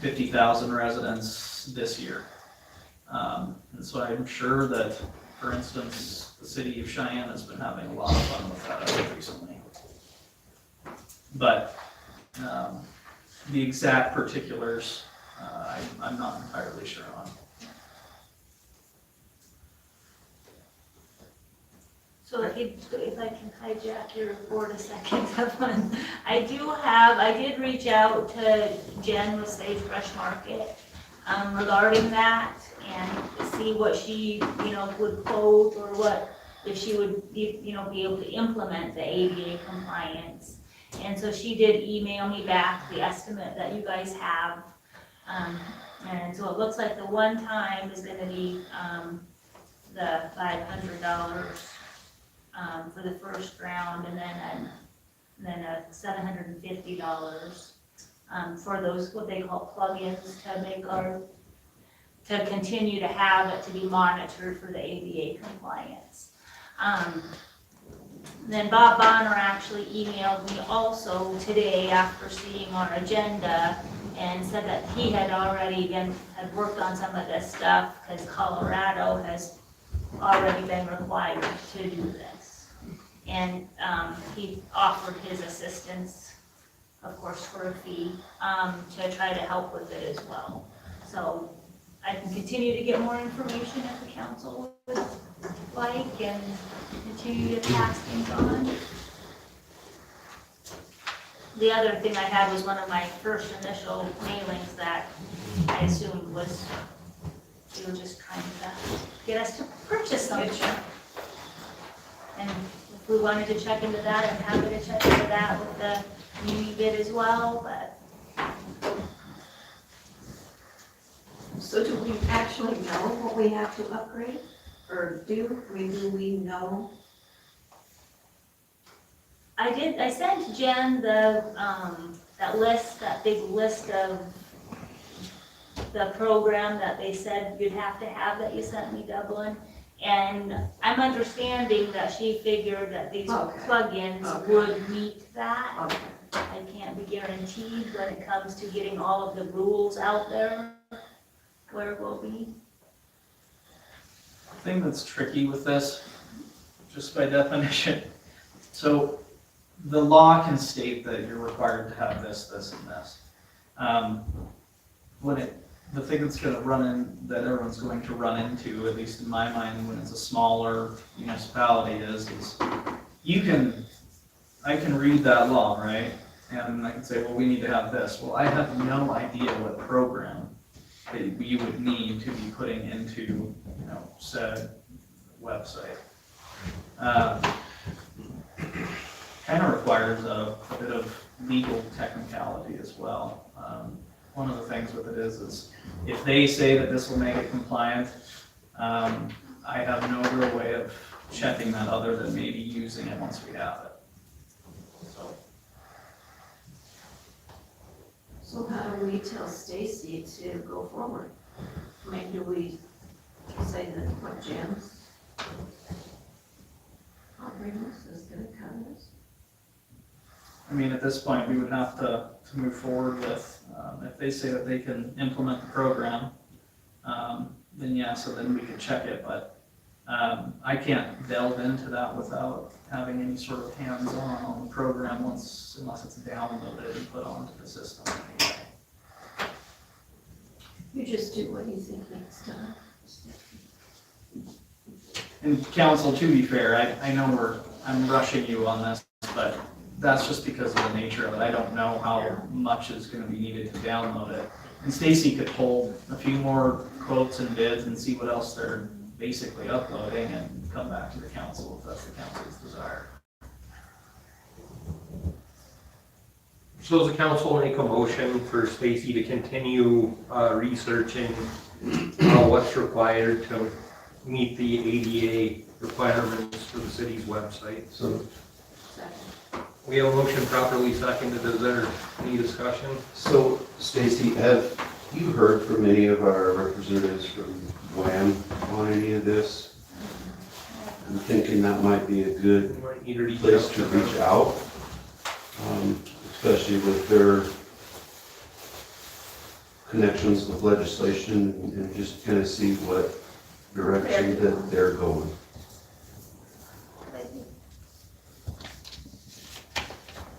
Speaker 13: 50,000 residents this year. And so I'm sure that, for instance, the city of Cheyenne has been having a lot of fun with that recently. But the exact particulars, I'm not entirely sure on.
Speaker 20: So if I can hijack your report a second, I did reach out to Jen with Sagebrush Market regarding that and see what she, would quote or what, if she would, be able to implement the ADA compliance. And so she did email me back the estimate that you guys have. And so it looks like the one time is gonna be the $500 for the first round, and then a $750 for those, what they call plugins to continue to have it to be monitored for the ADA compliance. Then Bob Bonner actually emailed me also today after seeing our agenda and said that he had already had worked on some of this stuff because Colorado has already been required to do this. And he offered his assistance, of course, for a fee, to try to help with it as well. So I can continue to get more information if the council would like and continue to pass things on. The other thing I had was one of my first initial mailings that I assumed was, they were just trying to get us to purchase something. And if we wanted to check into that, I'm happy to check into that with the muni bid as well, but.
Speaker 7: So do we actually know what we have to upgrade? Or do we know?
Speaker 20: I sent Jen the, that big list of the program that they said you'd have to have that you sent me, Dublin. And I'm understanding that she figured that these plugins would meet that. I can't be guaranteed when it comes to getting all of the rules out there where it will be.
Speaker 13: The thing that's tricky with this, just by definition, so the law can state that you're required to have this, this, and this. The thing that's going to that everyone's going to run into, at least in my mind, when it's a smaller municipality, is I can read that law, right? And I can say, well, we need to have this. Well, I have no idea what program that you would need to be putting into, said website. Kind of requires a bit of legal technicality as well. One of the things with it is if they say that this will make it compliant, I have no real way of checking that other than maybe using it once we have it. So
Speaker 7: do we tell Stacy to go forward? I mean, do we say that what Jim's offering us is gonna cover us?
Speaker 13: I mean, at this point, we would have to move forward with, if they say that they can implement the program, then yeah, so then we could check it, but I can't delve into that without having any sort of hands-on on the program unless it's downloaded and put onto the system.
Speaker 7: You just do what you think needs done.
Speaker 13: And council, to be fair, I know I'm rushing you on this, but that's just because of the nature of it. I don't know how much is gonna be needed to download it. And Stacy could pull a few more quotes and bids and see what else they're basically uploading and come back to the council if that's the council's desire.
Speaker 1: So does the council make a motion for Stacy to continue researching what's required to meet the ADA requirements for the city's website?
Speaker 19: So,
Speaker 1: We have a motion properly seconded. Is there any discussion?
Speaker 19: so Stacy, have you heard from any of our representatives from WAM on any of this? I'm thinking that might be a good
Speaker 1: You might need to reach
Speaker 19: place
Speaker 1: out
Speaker 19: to
Speaker 1: them.
Speaker 19: reach out, especially with their connections with legislation and just kind of see what direction that they're going.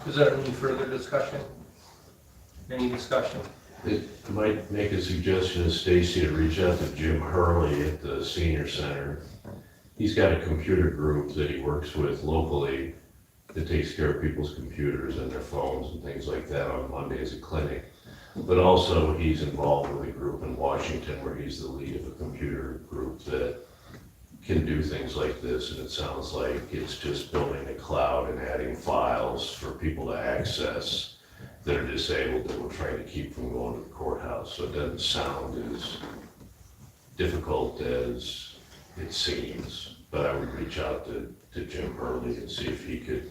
Speaker 1: Is there any further discussion? Any discussion?
Speaker 3: I might make a suggestion to Stacy to reach out to Jim Hurley at the senior center. He's got a computer group that he works with locally that takes care of people's computers and their phones and things like that on Mondays at clinic. But also he's involved with a group in Washington where he's the lead of a computer group that can do things like this, and it sounds like it's just building a cloud and adding files for people to access that are disabled that we're trying to keep from going to the courthouse. So it doesn't sound as difficult as it seems, but I would reach out to Jim Hurley and see if he could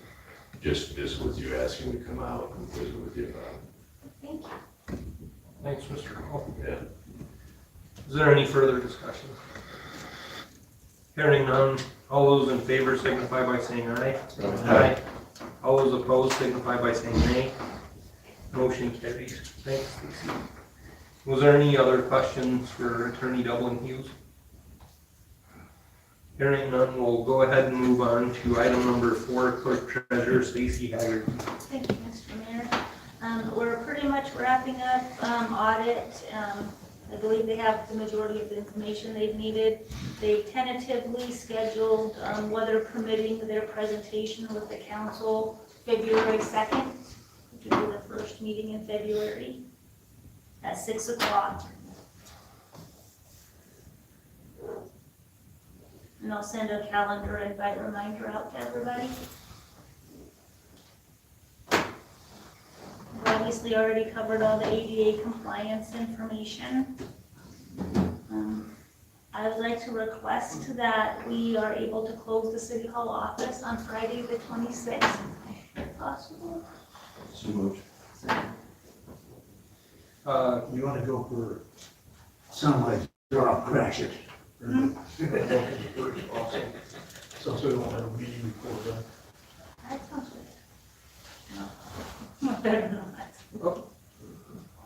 Speaker 3: just visit with you, ask him to come out and visit with you about it.
Speaker 7: Thank you.
Speaker 1: Thanks, Mr. Hall.
Speaker 3: Yeah.
Speaker 1: Is there any further discussion? Hearing none, all those in favor signify by saying aye. Aye. All those opposed signify by saying nay. Motion carries. Thanks, Stacy. Was there any other questions for Attorney Dublin Hughes? Hearing none, we'll go ahead and move on to item number 4, Clerk Treasurer Stacy Haggard.
Speaker 20: Thank you, Mr. Mayor. We're pretty much wrapping up audit. I believe they have the majority of the information they've needed. They've tentatively scheduled, weather permitting, their presentation with the council February 2nd, which will be the first meeting in February at 6 o'clock. And I'll send a calendar invite reminder out to everybody. We've obviously already covered all the ADA compliance information. I would like to request that we are able to close the City Hall office on Friday the 26th, if possible.
Speaker 19: So moved.
Speaker 2: You wanna go for sunlight, drop, crash it. So we won't have a meeting before then.
Speaker 20: That sounds good. No, better than that.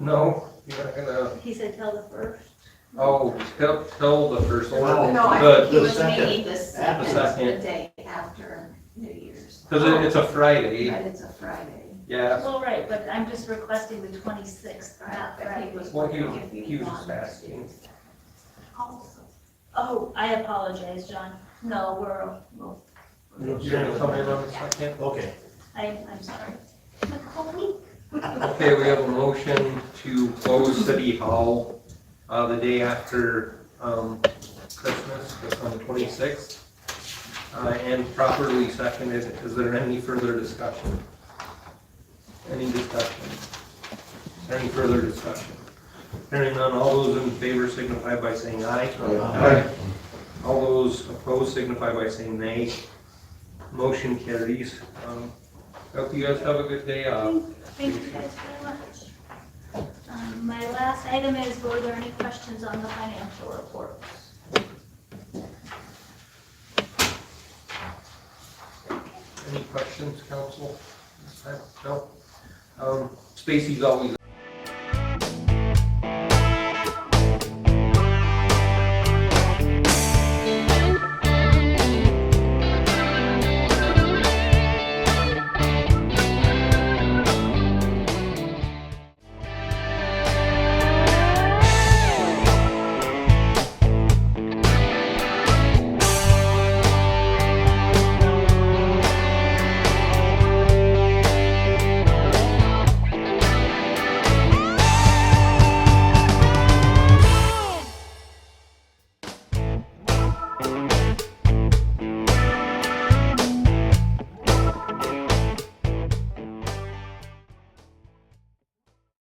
Speaker 1: No, you're not gonna,
Speaker 20: He said tell the first.
Speaker 1: oh, tell the first one.
Speaker 7: No, I
Speaker 1: The-
Speaker 7: think he
Speaker 1: the
Speaker 7: was
Speaker 1: second.
Speaker 7: meaning the second,
Speaker 1: second.
Speaker 7: the day after New Year's.
Speaker 1: Cause it's a Friday.
Speaker 7: But it's a Friday.
Speaker 1: Yeah.
Speaker 20: Well, right, but I'm just requesting the 26th, not
Speaker 7: But he
Speaker 20: Friday.
Speaker 7: was
Speaker 1: Well,
Speaker 7: wondering if you
Speaker 1: he was
Speaker 7: wanted
Speaker 1: just asking.
Speaker 20: Oh, I apologize, John. No,
Speaker 1: You're gonna come in on the second?
Speaker 2: Okay.
Speaker 20: I'm sorry.
Speaker 1: Okay, we have a motion to close City Hall, the day after, Christmas, that's on the 26th. And properly seconded. Is there any further discussion? Any discussion? Is there any further discussion? Hearing none, all those in favor signify by saying aye. Aye. All those opposed signify by saying nay. Motion carries. Hope you guys have a good day.
Speaker 20: Thank you guys very much. My last item is, were there any questions on the financial reports?
Speaker 1: Any questions, council? No? Stacy's always